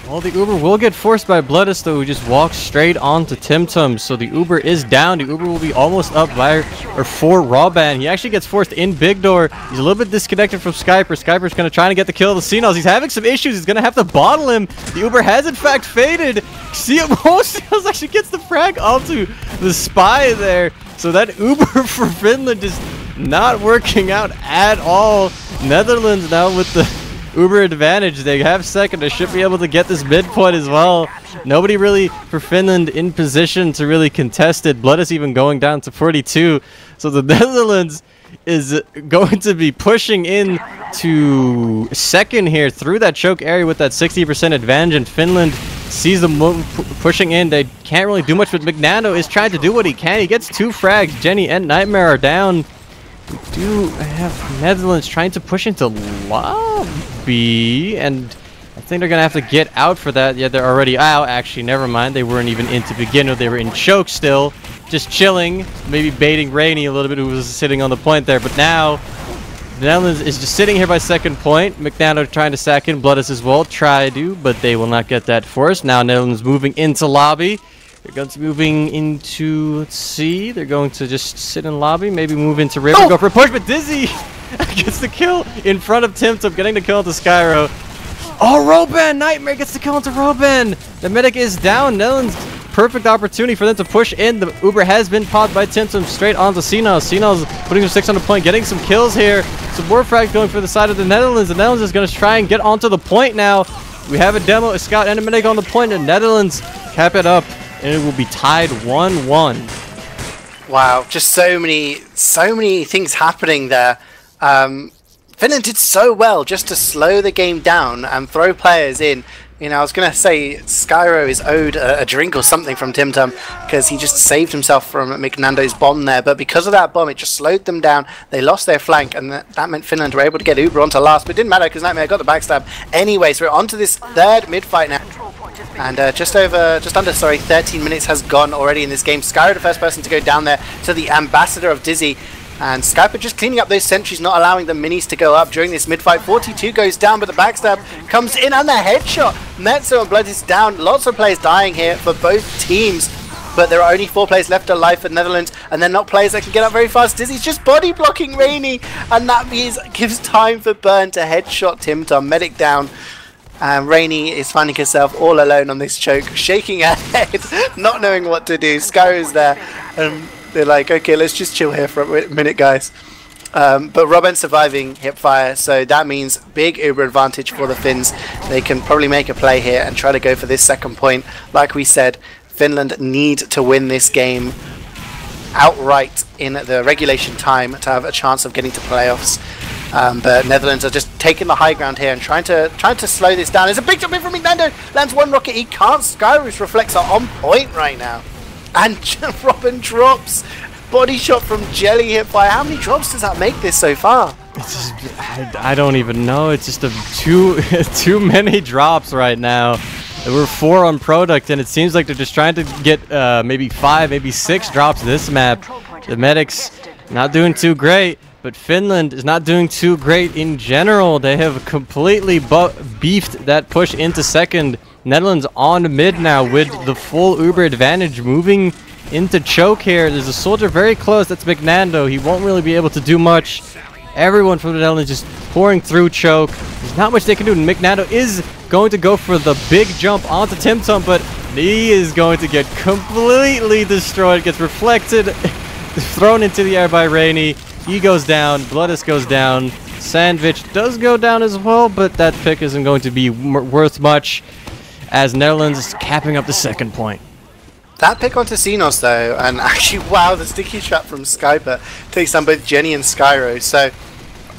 Well, the Uber will get forced by Bloodus, though, who just walks straight onto Timtum. So the Uber is down. The Uber will be almost up by or for Rawban. He actually gets forced in Big Door. He's a little bit disconnected from Skyper. Skyper's going to try to get the kill of the Ceejaey. He's having some issues. He's going to have to bottle him. The Uber has, in fact, faded. Ceejaey actually gets the frag onto the spy there. So that Uber for Finland is not working out at all. Netherlands now with the Uber advantage. They have second. They should be able to get this midpoint as well. Nobody really for Finland in position to really contest it. Blood is even going down to 42. So the Netherlands is going to be pushing in to second here through that choke area with that 60% advantage, and Finland sees them pushing in. They can't really do much, but McNando is trying to do what he can. He gets 2 frags. Jenny and Nightmare are down. We do have Netherlands trying to push into lobby, and I think they're gonna have to get out for that. Yeah, they're already out. Actually, never mind. They weren't even in to begin with. They were in choke still, just chilling, maybe baiting Rainy a little bit, who was sitting on the point there. But now, the Netherlands is just sitting here by second point. McNando trying to sack in. Bloodis as well. Try to, but they will not get that force. Now Netherlands moving into lobby. They're going to be moving into, let's see, they're going to just sit in lobby, maybe move into river, go for a push, but Dizzy gets the kill in front of TimTum, getting the kill into Skyro. Oh, Roban! Nightmare gets the kill into Roban! The medic is down. Netherlands, perfect opportunity for them to push in. The Uber has been popped by TimTum straight onto Ceejaey. Ceejaey's putting some 6 on the point, getting some kills here. Some more frags going for the side of the Netherlands. The Netherlands is going to try and get onto the point now. We have a demo, a scout, and a medic on the point. The Netherlands cap it up, and it will be tied 1-1. Wow, just so many things happening there. Finland did so well just to slow the game down and throw players in. You know, I was going to say Skyro is owed a drink or something from TimTum because he just saved himself from McNando's bomb there. But because of that bomb, it just slowed them down. They lost their flank, and that meant Finland were able to get Uber onto last. But it didn't matter because Nightmare got the backstab anyway. So we're on to this third mid-fight now. And just under 13 minutes has gone already in this game. Skyro, the first person to go down there to the Ambassador of Dizzy. And Skyper just cleaning up those sentries, not allowing the minis to go up during this mid-fight. 42 goes down, but the backstab comes in, and the headshot. Metzo and Blood is down. Lots of players dying here for both teams. But there are only 4 players left alive for Netherlands, and they're not players that can get up very fast. Dizzy's just body blocking Rainy, and that gives time for Burn to headshot TimTum. Medic down. And Rainy is finding herself all alone on this choke, shaking her head, not knowing what to do. Skyro's there, and they're like, okay, let's just chill here for a minute, guys. But Robin surviving HiipFire, so that means big Uber advantage for the Finns. They can probably make a play here and try to go for this second point. Like we said, Finland need to win this game outright in the regulation time to have a chance of getting to playoffs. But Netherlands are just taking the high ground here and trying to slow this down. There's a big jump in from McNando. Lands one rocket. He can't. Skyro's reflex are on point right now. And Robin drops. Body shot from Jelly HiipFire. How many drops does that make this so far? It's just, I don't even know. It's just too many drops right now. There were 4 on product, and it seems like they're just trying to get maybe 5, maybe 6 drops this map. The medics not doing too great. But Finland is not doing too great in general. They have completely beefed that push into second. Netherlands on mid now with the full Uber advantage, moving into choke here. There's a soldier very close. That's McNando. He won't really be able to do much. Everyone from the Netherlands just pouring through choke. There's not much they can do. And McNando is going to go for the big jump onto TimTum, but he is going to get completely destroyed. Gets reflected, thrown into the air by Rainy. He goes down, Bloodis goes down, Sandwich does go down as well, but that pick isn't going to be worth much as Netherlands is capping up the second point. That pick onto Ceejaey though, and actually, wow, the sticky trap from Skyper takes down both Jenny and Skyro. So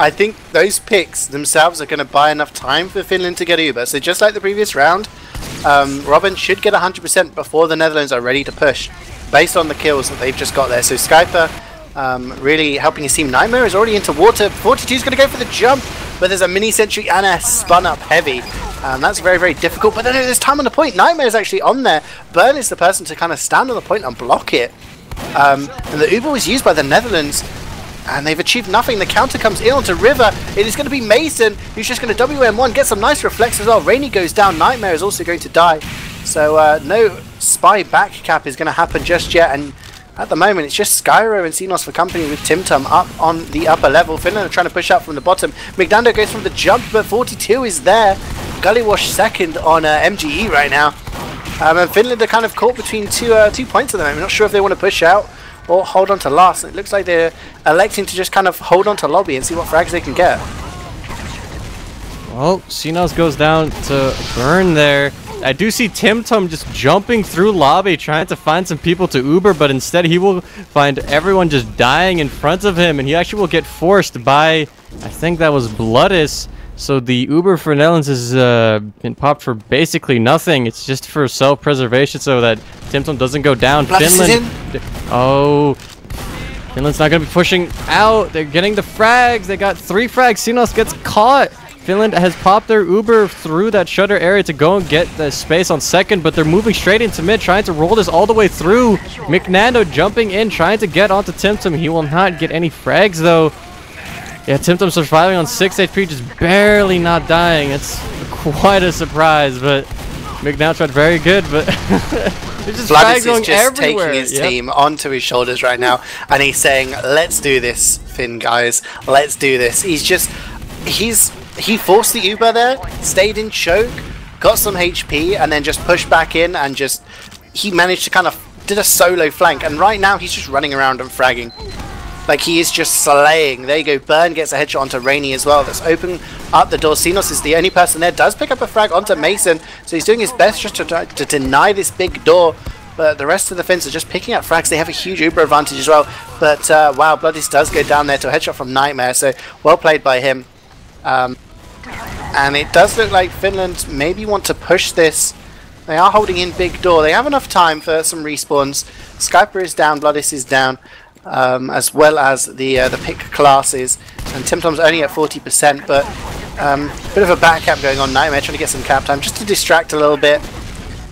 I think those picks themselves are going to buy enough time for Finland to get Uber. So just like the previous round, Robin should get 100% before the Netherlands are ready to push, based on the kills that they've just got there. So Skyper really helping his team. Nightmare is already into water. 42 is going to go for the jump, but there's a mini sentry and a spun up heavy. That's very, very difficult, but then there's time on the point. Nightmare is actually on there. Burn is the person to kind of stand on the point and block it. And the Uber was used by the Netherlands, and they've achieved nothing. The counter comes in onto River. It is going to be Mason, who's just going to WM1, get some nice reflex as well. Rainy goes down. Nightmare is also going to die. So no spy back cap is going to happen just yet, and at the moment, it's just Skyro and Ceejaey for company with TimTum up on the upper level. Finland are trying to push out from the bottom. McNando goes from the jump, but 42 is there. Gullywash second on MGE right now. And Finland are kind of caught between two points at the moment. I'm not sure if they want to push out or hold on to last. It looks like they're electing to just kind of hold on to lobby and see what frags they can get. Well, Ceejaey goes down to Burn there. I do see TimTum just jumping through lobby, trying to find some people to Uber, but instead he will find everyone just dying in front of him, and he actually will get forced by, I think that was Bloodis. So the Uber for Netherlands has been popped for basically nothing. It's just for self-preservation so that TimTum doesn't go down. Finland. Oh, Finland's not going to be pushing out. They're getting the frags. They got 3 frags. Ceejaey gets caught. Finland has popped their Uber through that shutter area to go and get the space on second, but they're moving straight into mid, trying to roll this all the way through. McNando jumping in, trying to get onto Timtum. He will not get any frags, though. Yeah, Timtum surviving on 6 HP, just barely not dying. It's quite a surprise, but McNow tried very good, but there's just frags going just everywhere. Taking his team onto his shoulders right now, and he's saying, let's do this, Finn guys, let's do this. He forced the Uber there, stayed in choke, got some HP, and then just pushed back in, and he managed to kind of did a solo flank, and right now he's just running around and fragging. Like, he is just slaying. There you go, Burn gets a headshot onto Rainy as well. That's open up the door. Xenos is the only person there, does pick up a frag onto Mason, so he's doing his best just to try to deny this big door. But the rest of the Finns are just picking up frags. They have a huge Uber advantage as well. But wow, Bloodies does go down there to a headshot from Nightmare, so well played by him. And it does look like Finland maybe want to push this. They are holding in big door. They have enough time for some respawns. Skyper is down, Bloodies is down, as well as the pick classes. And Timtom's only at 40%, but bit of a back cap going on. Nightmare trying to get some cap time just to distract a little bit,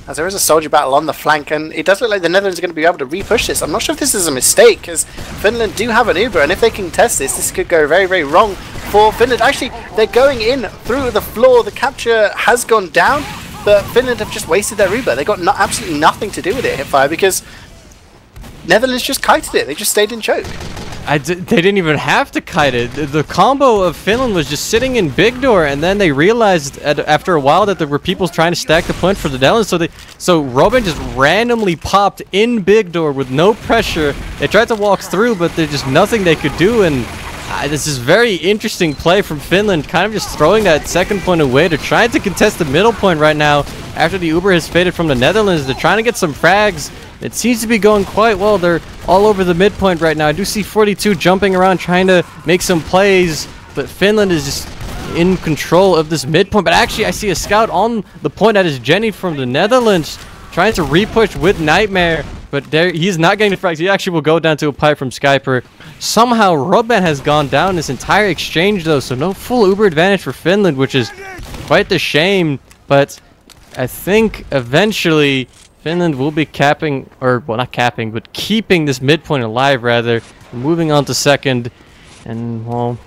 as there is a soldier battle on the flank, and it does look like the Netherlands are going to be able to re-push this. I'm not sure if this is a mistake, because Finland do have an Uber, and if they can test this, this could go very, very wrong for Finland. Actually, they're going in through the floor. The capture has gone down, but Finland have just wasted their Uber. They got absolutely nothing to do with it, HiipFire, because Netherlands just kited it. They just stayed in choke. They didn't even have to kite it. The combo of Finland was just sitting in big door, and then they realized after a while that there were people trying to stack the point for the Netherlands. So Robin just randomly popped in big door with no pressure. They tried to walk through, but there's just nothing they could do. And this is very interesting play from Finland, kind of just throwing that second point away. They're trying to contest the middle point right now after the Uber has faded from the Netherlands. They're trying to get some frags. It seems to be going quite well. They're all over the midpoint right now. I do see 42 jumping around trying to make some plays, but Finland is just in control of this midpoint. But actually, I see a scout on the point. That is Jenny from the Netherlands trying to re-push with Nightmare, but he's not getting the frags. He actually will go down to a pipe from Skyper. Somehow, Robban has gone down this entire exchange, though, so no full Uber advantage for Finland, which is quite the shame. But I think eventually Finland will be capping, or well, not capping, but keeping this midpoint alive, rather. Moving on to second, and well,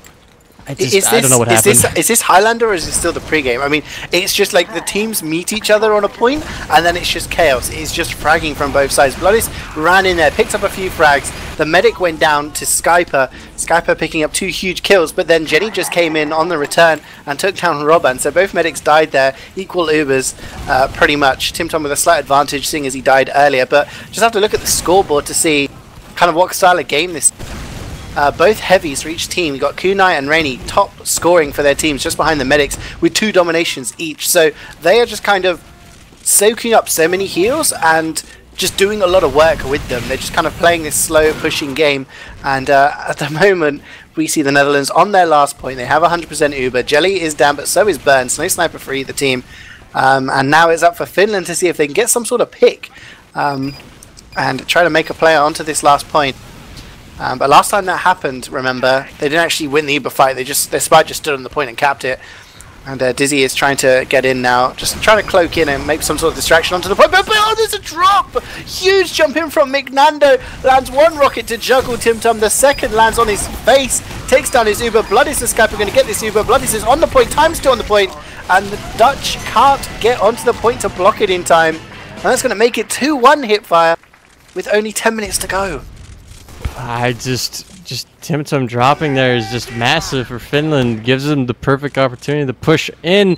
I don't know what happened. Is this Highlander, or is it still the pregame? I mean, it's just like the teams meet each other on a point, and then it's just chaos. It's just fragging from both sides. Bloodies ran in there, picked up a few frags. The medic went down to Skyper. Skyper picking up 2 huge kills, but then Jenny just came in on the return and took down Robban. So both medics died there, equal Ubers, pretty much. Timtom with a slight advantage, seeing as he died earlier. But just have to look at the scoreboard to see kind of what style of game this. Both heavies for each team. We've got Kunai and Rainy top scoring for their teams, just behind the medics, with 2 dominations each. So they are just kind of soaking up so many heals and just doing a lot of work with them. They're just kind of playing this slow pushing game, and at the moment we see the Netherlands on their last point. They have 100% Uber. Jelly is down, but so is Burn. So no sniper for either team, and now it's up for Finland to see if they can get some sort of pick and try to make a play onto this last point. But last time that happened, remember, they didn't actually win the Uber fight. Their spy just stood on the point and capped it. And Dizzy is trying to get in now, just trying to cloak in and make some sort of distraction onto the point. But oh, there's a drop! Huge jump in from McNando. Lands 1 rocket to juggle Timtum. The second lands on his face, takes down his Uber. Bloodies and Skype are going to get this Uber. Bloodies is on the point, Time's still on the point, and the Dutch can't get onto the point to block it in time. And that's going to make it 2-1 HiipFire with only 10 minutes to go. I just Timtum dropping there is just massive for Finland. Gives them the perfect opportunity to push in.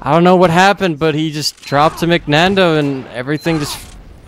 I don't know what happened, but he just dropped to McNando and everything just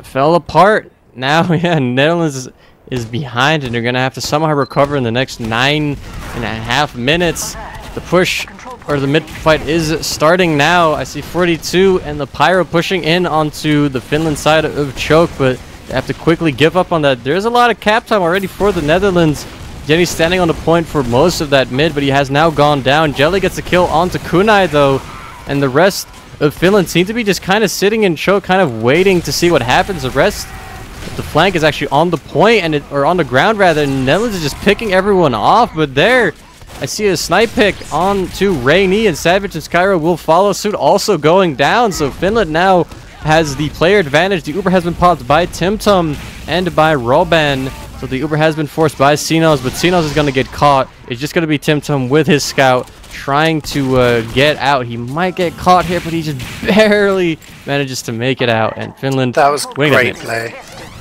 fell apart. Now, yeah, Netherlands is behind, and they're gonna have to somehow recover in the next 9.5 minutes. The push, or the mid fight, is starting now. I see 42 and the Pyro pushing in onto the Finland side of choke, but they have to quickly give up on that. There's a lot of cap time already for the Netherlands. Jenny's standing on the point for most of that mid, but he has now gone down. Jelly gets a kill onto Kunai, though, and the rest of Finland seem to be just kind of sitting in choke, kind of waiting to see what happens. The rest of the flank is actually on the point, or on the ground rather, and the Netherlands is just picking everyone off. But there, I see a snipe pick on to Rainy, and Savage and Skyro will follow suit, also going down. So Finland now has the player advantage. The Uber has been popped by Timtum and by Roban. So the Uber has been forced by Ceejaey, but Ceejaey is going to get caught. It's just going to be Timtum with his scout trying to get out. He might get caught here, but he just barely manages to make it out. And Finland... That was great play.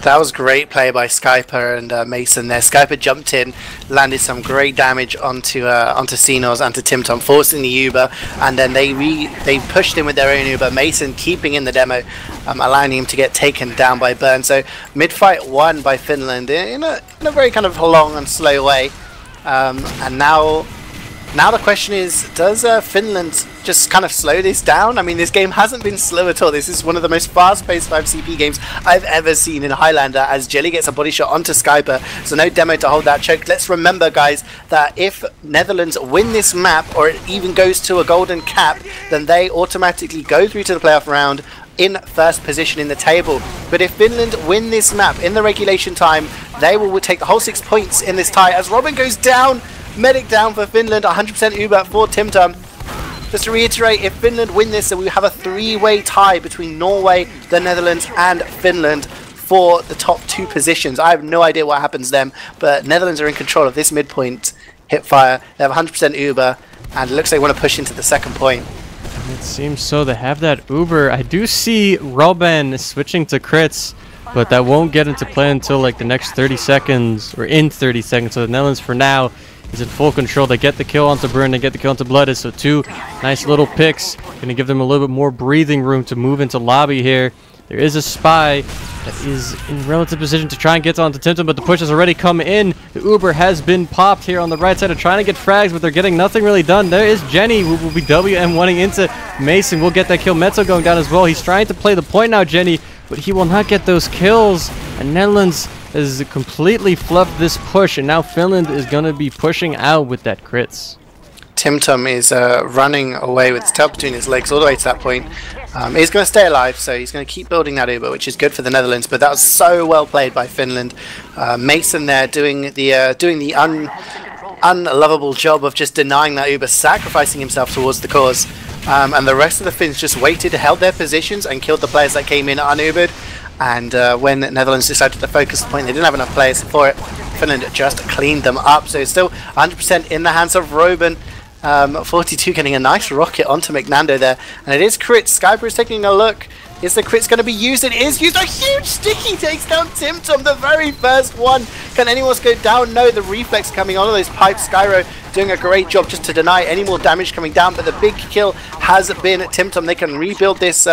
That was great play by Skyper and Mason there. Skyper jumped in, landed some great damage onto Ceejaey, onto Timtom, forcing the Uber, and then they pushed him with their own Uber. Mason keeping in the demo, allowing him to get taken down by Burn. So mid-fight won by Finland in a very kind of long and slow way. And now the question is, does Finland just kind of slow this down? I mean, this game hasn't been slow at all. This is one of the most fast-paced 5CP games I've ever seen in Highlander, as Jelly gets a body shot onto Skyper, so no demo to hold that choke. Let's remember, guys, that if Netherlands win this map, or it even goes to a golden cap, then they automatically go through to the playoff round in first position in the table. But if Finland win this map in the regulation time, they will take the whole 6 points in this tie, as Robin goes down. Medic down for Finland, 100% Uber for Timtum. Just to reiterate, if Finland win this, then we have a 3-way tie between Norway, the Netherlands, and Finland for the top 2 positions. I have no idea what happens then, but Netherlands are in control of this midpoint. HiipFire, they have 100% Uber, and it looks like they want to push into the second point. It seems so. They have that Uber. I do see Robin switching to crits, but that won't get into play until like the next 30 seconds, or in 30 seconds. So the Netherlands for now is in full control. They get the kill onto Burn, they get the kill onto Blooded, so 2 nice little picks. Gonna give them a little bit more breathing room to move into lobby here. There is a spy that is in relative position to try and get onto Timtum, but the push has already come in. The Uber has been popped here on the right side of trying to get frags, but they're getting nothing really done. There is Jenny, who will be WM1ing into Mason. Will get that kill. Meto going down as well. He's trying to play the point now, Jenny, but he will not get those kills. And Netherlands has completely fluffed this push, and now Finland is going to be pushing out with that crits. Timtum is running away with his tail between his legs all the way to that point. He's going to stay alive, so he's going to keep building that Uber, which is good for the Netherlands, but that was so well played by Finland. Mason there doing the unlovable job of just denying that Uber, sacrificing himself towards the cause. And the rest of the Finns just waited, held their positions, and killed the players that came in unubered. And when Netherlands decided to focus the point, they didn't have enough players for it. Finland just cleaned them up, so it's still 100% in the hands of Robin. 42 getting a nice rocket onto McNando there, and it is crit. Skyper is taking a look. Is the crit's going to be used? It is used. A huge sticky takes down Timtum, the very first one. Can anyone else go down? No, the reflex coming on those pipes. Skyro doing a great job just to deny any more damage coming down, but the big kill has been Timtum. They can rebuild this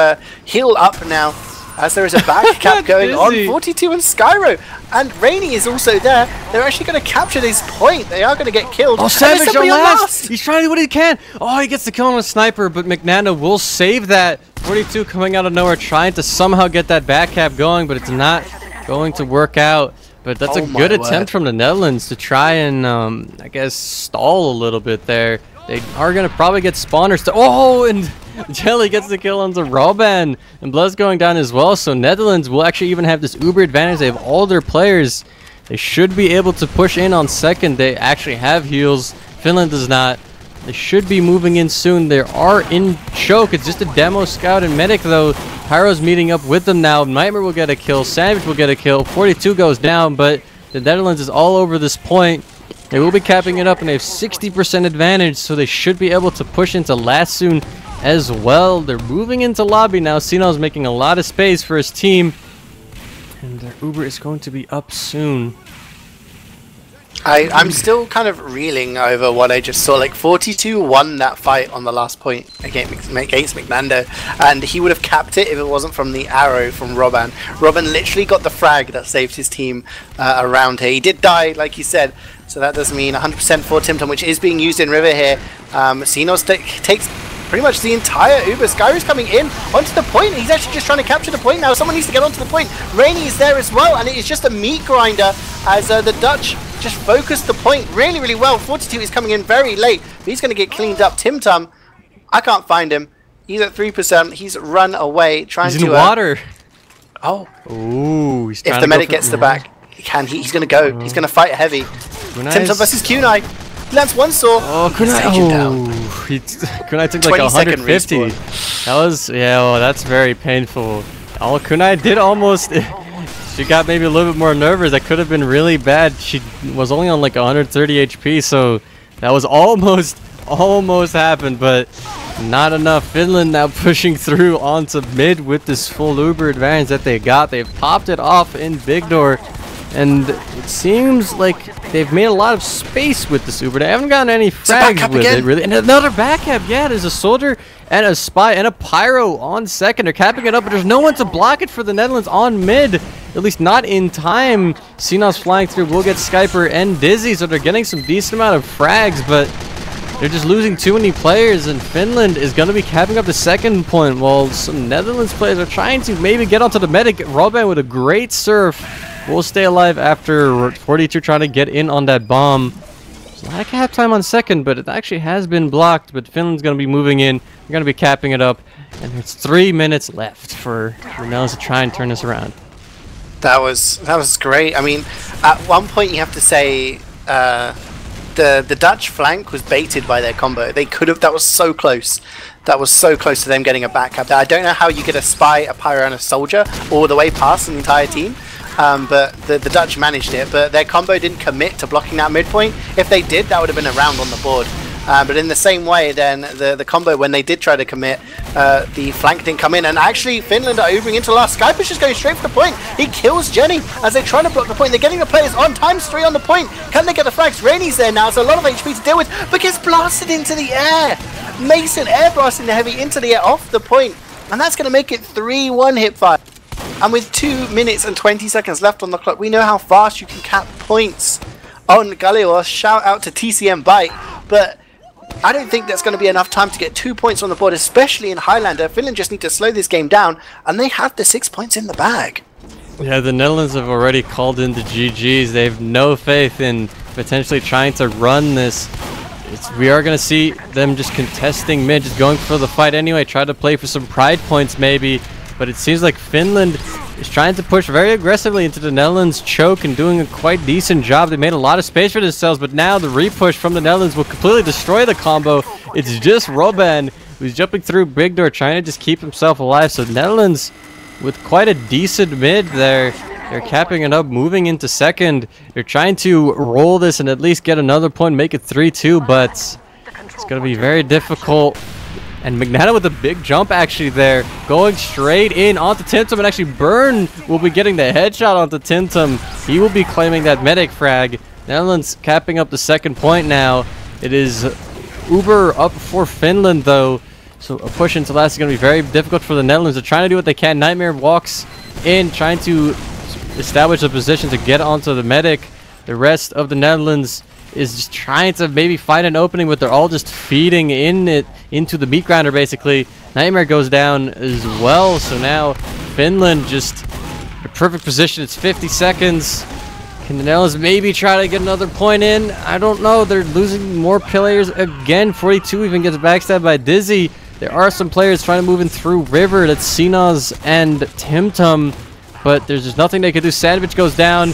heal up now, as there is a back cap going on. 42 and Skyro, and Rainy is also there. They're actually going to capture this point. They are going to get killed. Oh, Savage on last. He's trying to do what he can. Oh, he gets the kill on a sniper, but McNando will save that. 42 coming out of nowhere, trying to somehow get that back cap going, but it's not going to work out. But that's a good attempt from the Netherlands to try and, I guess, stall a little bit there. They are going to probably get spawners to... Oh, and Jelly gets the kill onto Robin. And Blood's going down as well. So Netherlands will actually even have this Uber advantage. They have all their players. They should be able to push in on second. They actually have heals. Finland does not. They should be moving in soon. They are in choke. It's just a demo scout and medic, though. Pyro's meeting up with them now. Nightmare will get a kill. Savage will get a kill. 42 goes down, but the Netherlands is all over this point. They will be capping it up, and they have 60% advantage, so they should be able to push into last soon as well. They're moving into lobby now. Ceejaey is making a lot of space for his team, and their Uber is going to be up soon. I'm still kind of reeling over what I just saw. Like 42 won that fight on the last point against McNando, and he would have capped it if it wasn't from the arrow from Robin. Robin literally got the frag that saved his team around here. He did die, like you said, so that does mean 100% for Timtum, which is being used in River here. Ceejaey takes pretty much the entire Uber. Skyro's coming in onto the point. He's actually just trying to capture the point now. Someone needs to get onto the point. Rainy is there as well, and it is just a meat grinder as the Dutch just focus the point really, really well. 42 is coming in very late, but he's going to get cleaned up. Timtum, I can't find him. He's at 3%. He's run away trying to... He's in water. Oh. Ooh, he's trying if the medic gets the back, he's going to go. He's going to fight heavy. Nice. Timtum versus Kunai. He lands one saw. Oh, Kunai! Kunai took like 150. That was, yeah, well, that's very painful. Oh, Kunai did almost. She got maybe a little bit more nervous. That could have been really bad. She was only on like 130 HP, so that was almost happened, but not enough. Finland now pushing through onto mid with this full Uber advantage that they got. They've popped it off in big door, and it seems like they've made a lot of space with this Uber. They haven't gotten any frags with it, really. And another back cap. Yeah, there's a soldier and a spy and a pyro on second. They're capping it up, but there's no one to block it for the Netherlands on mid. At least not in time. Ceejaey's flying through. We'll get Skyper and Dizzy, so they're getting some decent amount of frags, but they're just losing too many players, and Finland is going to be capping up the second point while some Netherlands players are trying to maybe get onto the medic. Robin with a great surf will stay alive after 42 trying to get in on that bomb. There's a lot of cap time on second, but it actually has been blocked, but Finland's going to be moving in. They're going to be capping it up, and there's 3 minutes left for the Netherlands to try and turn this around. That was great. I mean, at one point you have to say the Dutch flank was baited by their combo. They could have. That was so close. That was so close to them getting a back up there. I don't know how you get a spy, a pyro, and a soldier all the way past an entire team. But the Dutch managed it. But their combo didn't commit to blocking that midpoint. If they did, that would have been a round on the board. But in the same way, then the combo, when they did try to commit, the flank didn't come in. And actually, Finland are Ubering into last. Skyper's just going straight for the point. He kills Jenny as they try to block the point. They're getting the players on. ×3 on the point. Can they get the flags? Rainy's there now, so a lot of HP to deal with, but gets blasted into the air. Mason air blasting the heavy into the air off the point. And that's going to make it 3-1 HiipFire. And with 2 minutes and 20 seconds left on the clock, we know how fast you can cap points on Galeo. Shout out to TCM Byte. But I don't think that's going to be enough time to get 2 points on the board, especially in Highlander. Finland just need to slow this game down, and they have the 6 points in the bag. Yeah, the Netherlands have already called in the GGs. They have no faith in potentially trying to run this. We are going to see them just contesting mid, just going for the fight anyway, try to play for some pride points maybe. But it seems like Finland is trying to push very aggressively into the Netherlands choke and doing a quite decent job. They made a lot of space for themselves, but now the repush from the Netherlands will completely destroy the combo. It's just Robin who's jumping through big door, trying to just keep himself alive. So Netherlands with quite a decent mid there. They're capping it up, moving into second. They're trying to roll this and at least get another point, make it 3-2, but it's going to be very difficult. And Magnata with a big jump actually there, going straight in onto Tintum, and actually Burn will be getting the headshot onto Tintum. He will be claiming that medic frag. Netherlands capping up the second point now. It is Uber up for Finland though, so a push into last is going to be very difficult for the Netherlands. They're trying to do what they can. Nightmare walks in, trying to establish a position to get onto the medic. The rest of the Netherlands is just trying to maybe find an opening, but they're all just feeding into the meat grinder basically. Nightmare goes down as well, so now Finland just in a perfect position. It's 50 seconds. Can the Netherlands maybe try to get another point in? I don't know. They're losing more players again. 42 even gets backstabbed by Dizzy. There are some players trying to move in through River. That's Ceejaey and Timtum, but there's just nothing they can do. Sandwich goes down.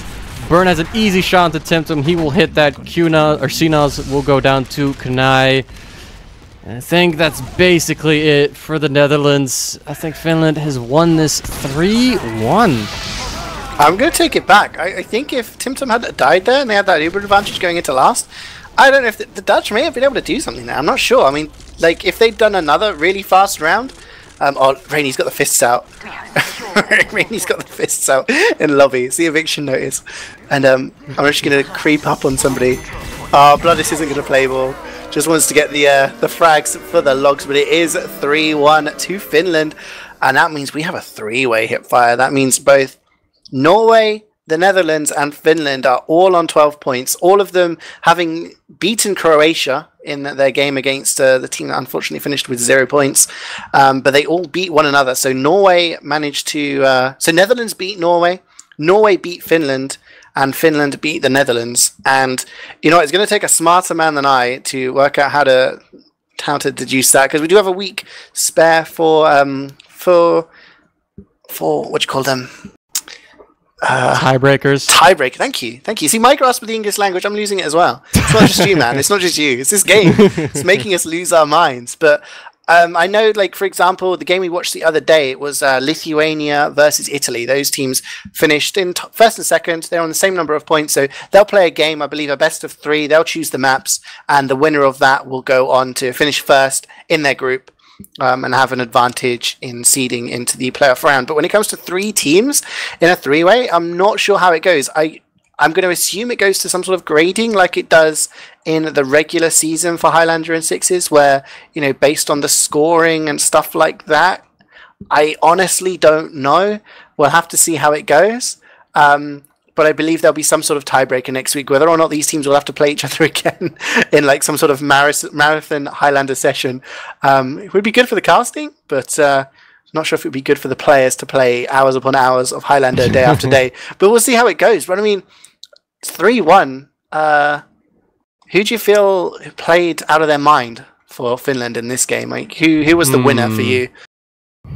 Burn has an easy shot to Timtum. He will hit that. Ceejaey will go down to Kunai. And I think that's basically it for the Netherlands. I think Finland has won this 3-1. I'm going to take it back. I think if Timtum had died there and they had that Uber advantage going into last, I don't know if the Dutch may have been able to do something there. I'm not sure. I mean, like, if they'd done another really fast round... oh, Rainy's got the fists out. Rainy's got the fists out in lobby. It's the eviction notice. And I'm actually going to creep up on somebody. Oh, Bloodis isn't going to play ball. Just wants to get the frags for the logs, but it is 3-1 to Finland. And that means we have a three-way HiipFire. That means both Norway, the Netherlands, and Finland are all on 12 points. All of them having beaten Croatia in their game against the team that unfortunately finished with 0 points. But they all beat one another. So Norway managed to... so Netherlands beat Norway, Norway beat Finland, and Finland beat the Netherlands. And, you know, it's going to take a smarter man than I to work out how to deduce that, because we do have a week spare for what do you call them? Tiebreakers. Tiebreaker. Thank you. See, my grasp of the English language, I'm losing it as well. It's not just you, man. It's not just you. It's this game. It's making us lose our minds. But I know, like, for example, the game we watched the other day, it was Lithuania versus Italy. Those teams finished in first and second. They're on the same number of points. So they'll play a game, I believe, a best of 3. They'll choose the maps. And the winner of that will go on to finish first in their group. And have an advantage in seeding into the playoff round. But when it comes to 3 teams in a 3-way, I'm not sure how it goes. I'm going to assume it goes to some sort of grading like it does in the regular season for Highlander and Sixes, where, you know, based on the scoring and stuff like that. I honestly don't know. We'll have to see how it goes. But I believe there'll be some sort of tiebreaker next week. Whether or not these teams will have to play each other again in like some sort of marathon Highlander session, it would be good for the casting, but not sure if it would be good for the players to play hours upon hours of Highlander day after day. But we'll see how it goes. But I mean, 3-1. Who do you feel played out of their mind for Finland in this game? Like, who was the winner for you?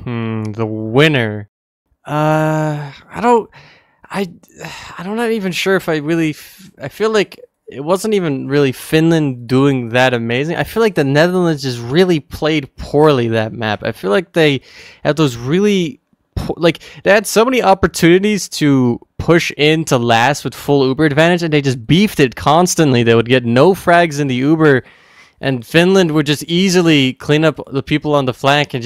The winner. I'm not even sure if I feel like it wasn't even really Finland doing that amazing. I feel like the Netherlands just really played poorly that map. I feel like they had those really, they had so many opportunities to push into last with full Uber advantage, and they just beefed it constantly. They would get no frags in the Uber, and Finland would just easily clean up the people on the flank, and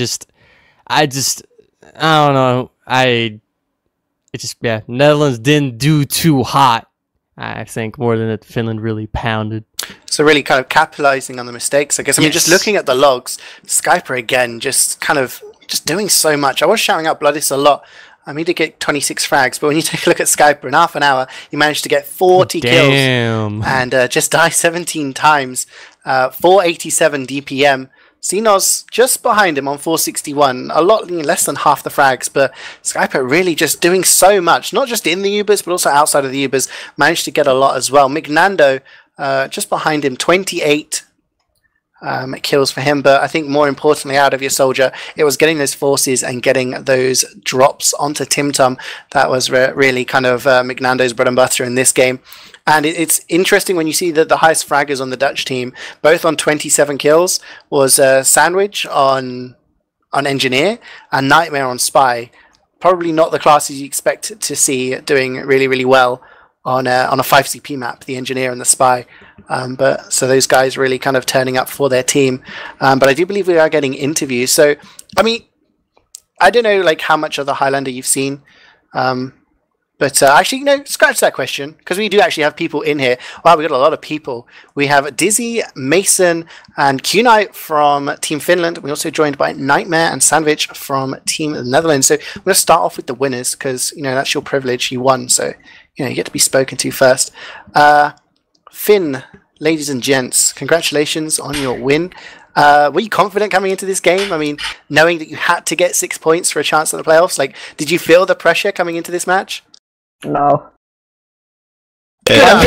I don't know. Netherlands didn't do too hot, I think, more than that Finland really pounded. So really kind of capitalizing on the mistakes, I guess. I mean, just looking at the logs, Skyper again, just doing so much. I was shouting out Bloodis a lot. I mean, he did get 26 frags, but when you take a look at Skyper, in half an hour, he managed to get 40 kills and just die 17 times, 487 DPM. Xenos just behind him on 461, a lot less than half the frags, but Skyper really just doing so much, not just in the Ubers, but also outside of the Ubers, managed to get a lot as well. Mignando just behind him, 28 kills for him, but I think more importantly out of your soldier, it was getting those forces and getting those drops onto Timtum. That was really kind of Mignando's bread and butter in this game. And it's interesting when you see that the highest fraggers on the Dutch team, both on 27 kills, was Sandwich on Engineer and Nightmare on Spy. Probably not the classes you expect to see doing really, really well on a 5CP map, the Engineer and the Spy. But so those guys really kind of turning up for their team. But I do believe we are getting interviews. So, I mean, I don't know like how much of the Highlander you've seen. But actually, no, scratch that question, because we do actually have people in here. Wow, we got a lot of people. We have Dizzy, Mason, and Q-Knight from Team Finland. We're also joined by Nightmare and Sandwich from Team Netherlands. So I'm going to start off with the winners, because, you know, that's your privilege. You won, so, you know, you get to be spoken to first. Finn, ladies and gents, congratulations on your win. Were you confident coming into this game? I mean, knowing that you had to get 6 points for a chance at the playoffs, like, did you feel the pressure coming into this match? No. Yeah.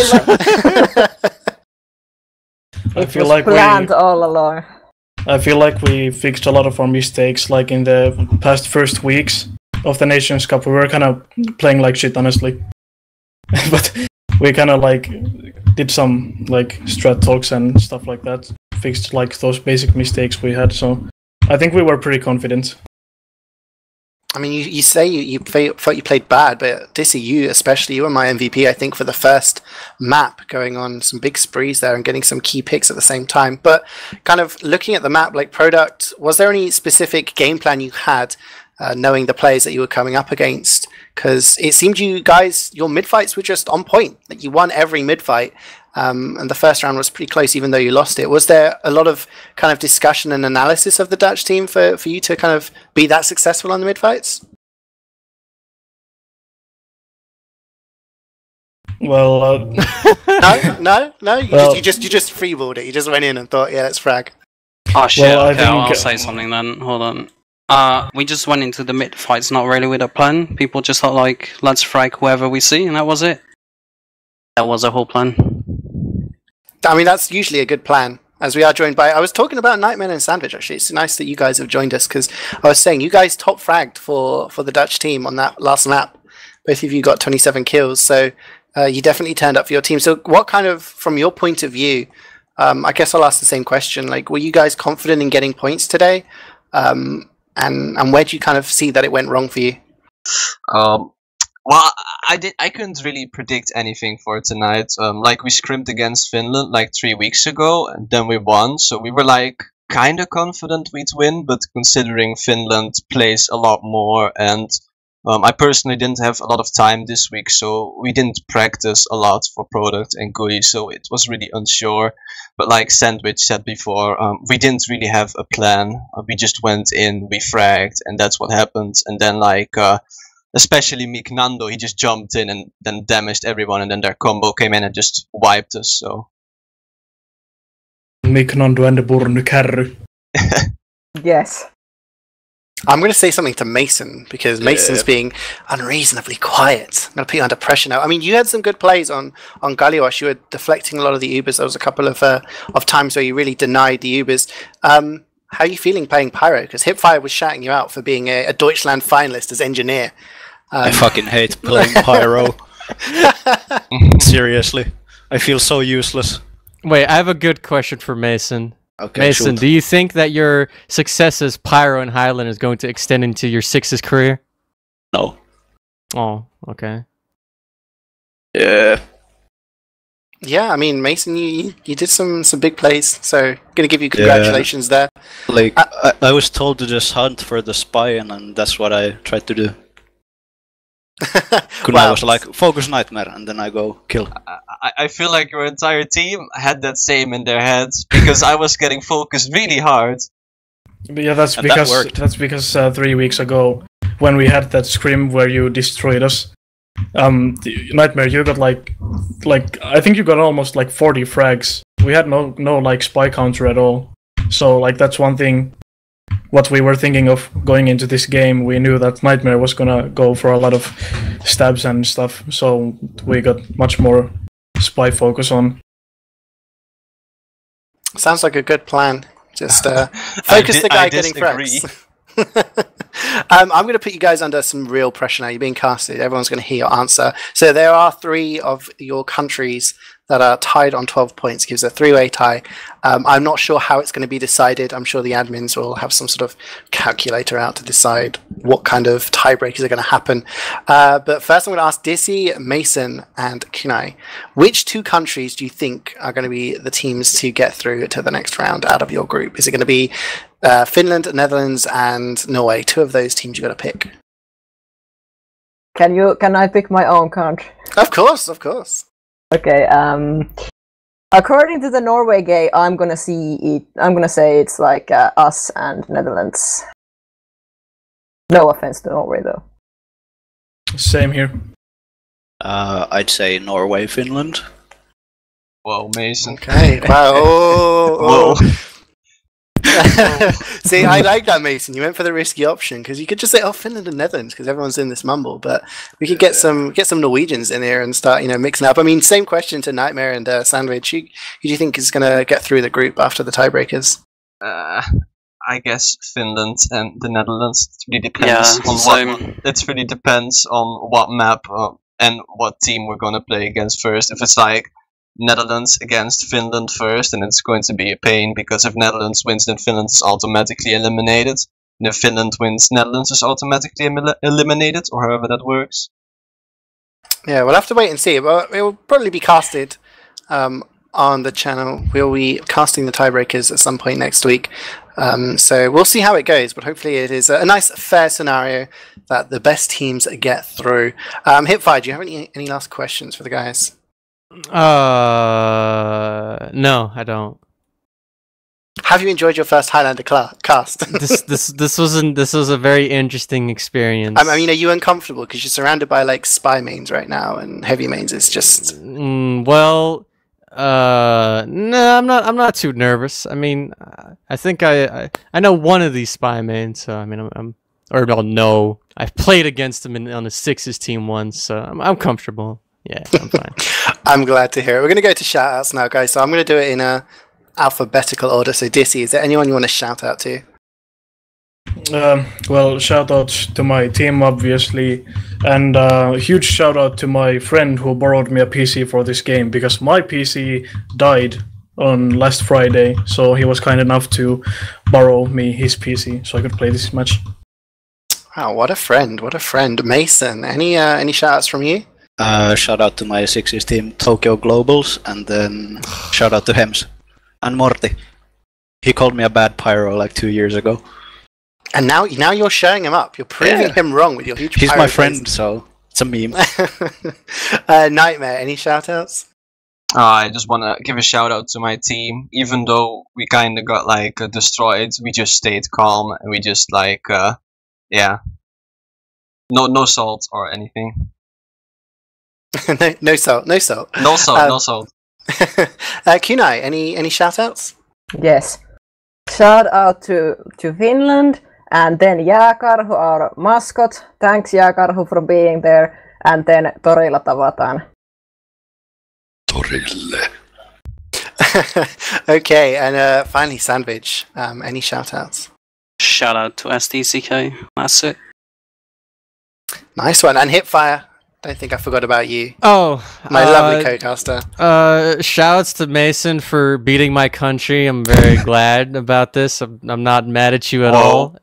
I It feel was like planned all along. I feel like we fixed a lot of our mistakes, like in the past first weeks of the Nations Cup. We were kind of playing like shit, honestly. But we kind of like did some like strat talks and stuff like that. Fixed like those basic mistakes we had. So I think we were pretty confident. I mean, you say you thought you played bad, but Dissy, you especially, you were my MVP, I think, for the first map, going on some big sprees there and getting some key picks at the same time. But kind of looking at the map, like Product, was there any specific game plan you had, knowing the players that you were coming up against? Because it seemed you guys, your mid-fights were just on point. Like, you won every mid-fight, and the first round was pretty close, even though you lost it. Was there a lot of kind of discussion and analysis of the Dutch team for you to kind of be that successful on the mid-fights? Well, No. Well, You just freeballed it. You just went in and thought, yeah, let's frag. Oh shit, Well, I okay, think- I'll say something then. Hold on. We just went into the mid fights not really with a plan. People just thought like, let's frag whoever we see, and that was it. That was the whole plan. I mean, that's usually a good plan. As we are joined by, I was talking about Nightmare and Sandwich, actually. It's nice that you guys have joined us, because I was saying you guys top fragged for the Dutch team on that last map. Both of you got 27 kills, so you definitely turned up for your team. So what kind of, from your point of view, I guess I'll ask the same question. Like, were you guys confident in getting points today? And where do you kind of see that it went wrong for you? Well, I couldn't really predict anything for tonight. Like we scrimed against Finland like 3 weeks ago, and then we won. So we were like kind of confident we'd win, but considering Finland plays a lot more, and I personally didn't have a lot of time this week, so we didn't practice a lot for product and GUI, so it was really unsure. But like Sandwich said before, we didn't really have a plan. We just went in, we fragged, and that's what happened. And then like especially Mick Nando, he just jumped in and then damaged everyone, and then their combo came in and just wiped us. So Mick Nando and the Burn Kärry. Yes. I'm going to say something to Mason, because Mason's being unreasonably quiet. I'm going to put you under pressure now. I mean, you had some good plays on Galiosh. You were deflecting a lot of the Ubers. There was a couple of times where you really denied the Ubers. How are you feeling playing Pyro? Because HiipFire was shouting you out for being a Deutschland finalist as engineer. I fucking hate playing Pyro. Seriously. I feel so useless. Wait, I have a good question for Mason. Okay, Mason, shoot. do you think that your success as Pyro and Highlander is going to extend into your Sixes career? No. Oh, okay. Yeah. Yeah, I mean, Mason, you did some big plays, so going to give you congratulations there. Like, I was told to just hunt for the spy, and that's what I tried to do. Kunai was like, focus Nightmare, and then I go kill. I feel like your entire team had that same in their heads, because I was getting focused really hard. But yeah, that's And that because worked. 3 weeks ago, when we had that scrim where you destroyed us, Nightmare, you got like I think you got almost like 40 frags. We had no like spy counter at all. So like that's one thing. What we were thinking of going into this game, we knew that Nightmare was gonna go for a lot of stabs and stuff. So we got much more spy focus on. Sounds like a good plan. Just focus the guy getting disagree. frags. I'm going to put you guys under some real pressure now. You're being casted. Everyone's going to hear your answer. So there are 3 of your countries that are tied on 12 points. Gives a 3-way tie. I'm not sure how it's going to be decided. I'm sure the admins will have some sort of calculator out to decide what kind of tiebreakers are going to happen. But first I'm going to ask Dizzy, Mason, and Kunai. Which 2 countries do you think are going to be the teams to get through to the next round out of your group? Is it going to be Finland, Netherlands, and Norway? 2 of those teams you've got to pick. Can I pick my own country? Of course, of course. Okay. According to the Norway game, I'm gonna say it's like us and Netherlands. No offense to Norway though. Same here. I'd say Norway, Finland. Whoa, Mason. Okay. Wow. Oh, Whoa. See, I like that, Mason. You went for the risky option because you could just say, "Oh, Finland and Netherlands," because everyone's in this mumble. But we could get some Norwegians in here and start, mixing up. I mean, same question to Nightmare and Sandwich. Who do you think is going to get through the group after the tiebreakers? I guess Finland and the Netherlands. It really depends Yeah, on same. It really depends on what map and what team we're gonna play against first. If it's like Netherlands against Finland first, and it's going to be a pain, because if Netherlands wins, then Finland is automatically eliminated. And if Finland wins, Netherlands is automatically eliminated, or however that works. Yeah, we'll have to wait and see. But it will probably be casted on the channel. We'll be casting the tiebreakers at some point next week. So we'll see how it goes, but hopefully it is a nice, fair scenario that the best teams get through. HiipFire, do you have any last questions for the guys? No, I don't. Have you enjoyed your first Highlander cast? This was a very interesting experience. I mean, are you uncomfortable because you're surrounded by like spy mains right now and heavy mains? It's just No, I'm not too nervous. I mean, I think I know one of these spy mains, so I mean, I've played against him on the Sixes team once, so I'm comfortable. Yeah, I'm fine. I'm glad to hear it. We're going to go to shout-outs now, guys. So I'm going to do it in a alphabetical order. So, Dissy, is there anyone you want to shout out to? Well, shout out to my team, obviously, and huge shout out to my friend who borrowed me a PC for this game because my PC died on last Friday, so he was kind enough to borrow me his PC so I could play this match. Wow, what a friend! What a friend, Mason. Any shout outs from you? Shout out to my Sixes team, Tokyo Globals, and then shout out to Hems and Morty. He called me a bad pyro like 2 years ago. And now you're showing him up. You're proving him wrong with your huge. He's pyro my friend, face. so it's a meme. Nightmare. Any shout outs? I just want to give a shout out to my team. Even though we kind of got like destroyed, we just stayed calm and we just like no salt or anything. no salt. No salt. No salt. Kunai, any shout outs? Yes. Shout out to Finland, and then Jääkarhu, our mascot. Thanks Jääkarhu for being there. And then Torilla tavataan. Torille. Okay, and finally Sandwich. Any shout outs? Shout out to SDCK. That's it. Nice one. And HiipFire. Don't think I forgot about you. Oh, My lovely co-caster. Shouts to Mason for beating my country. I'm very glad about this. I'm not mad at you at all.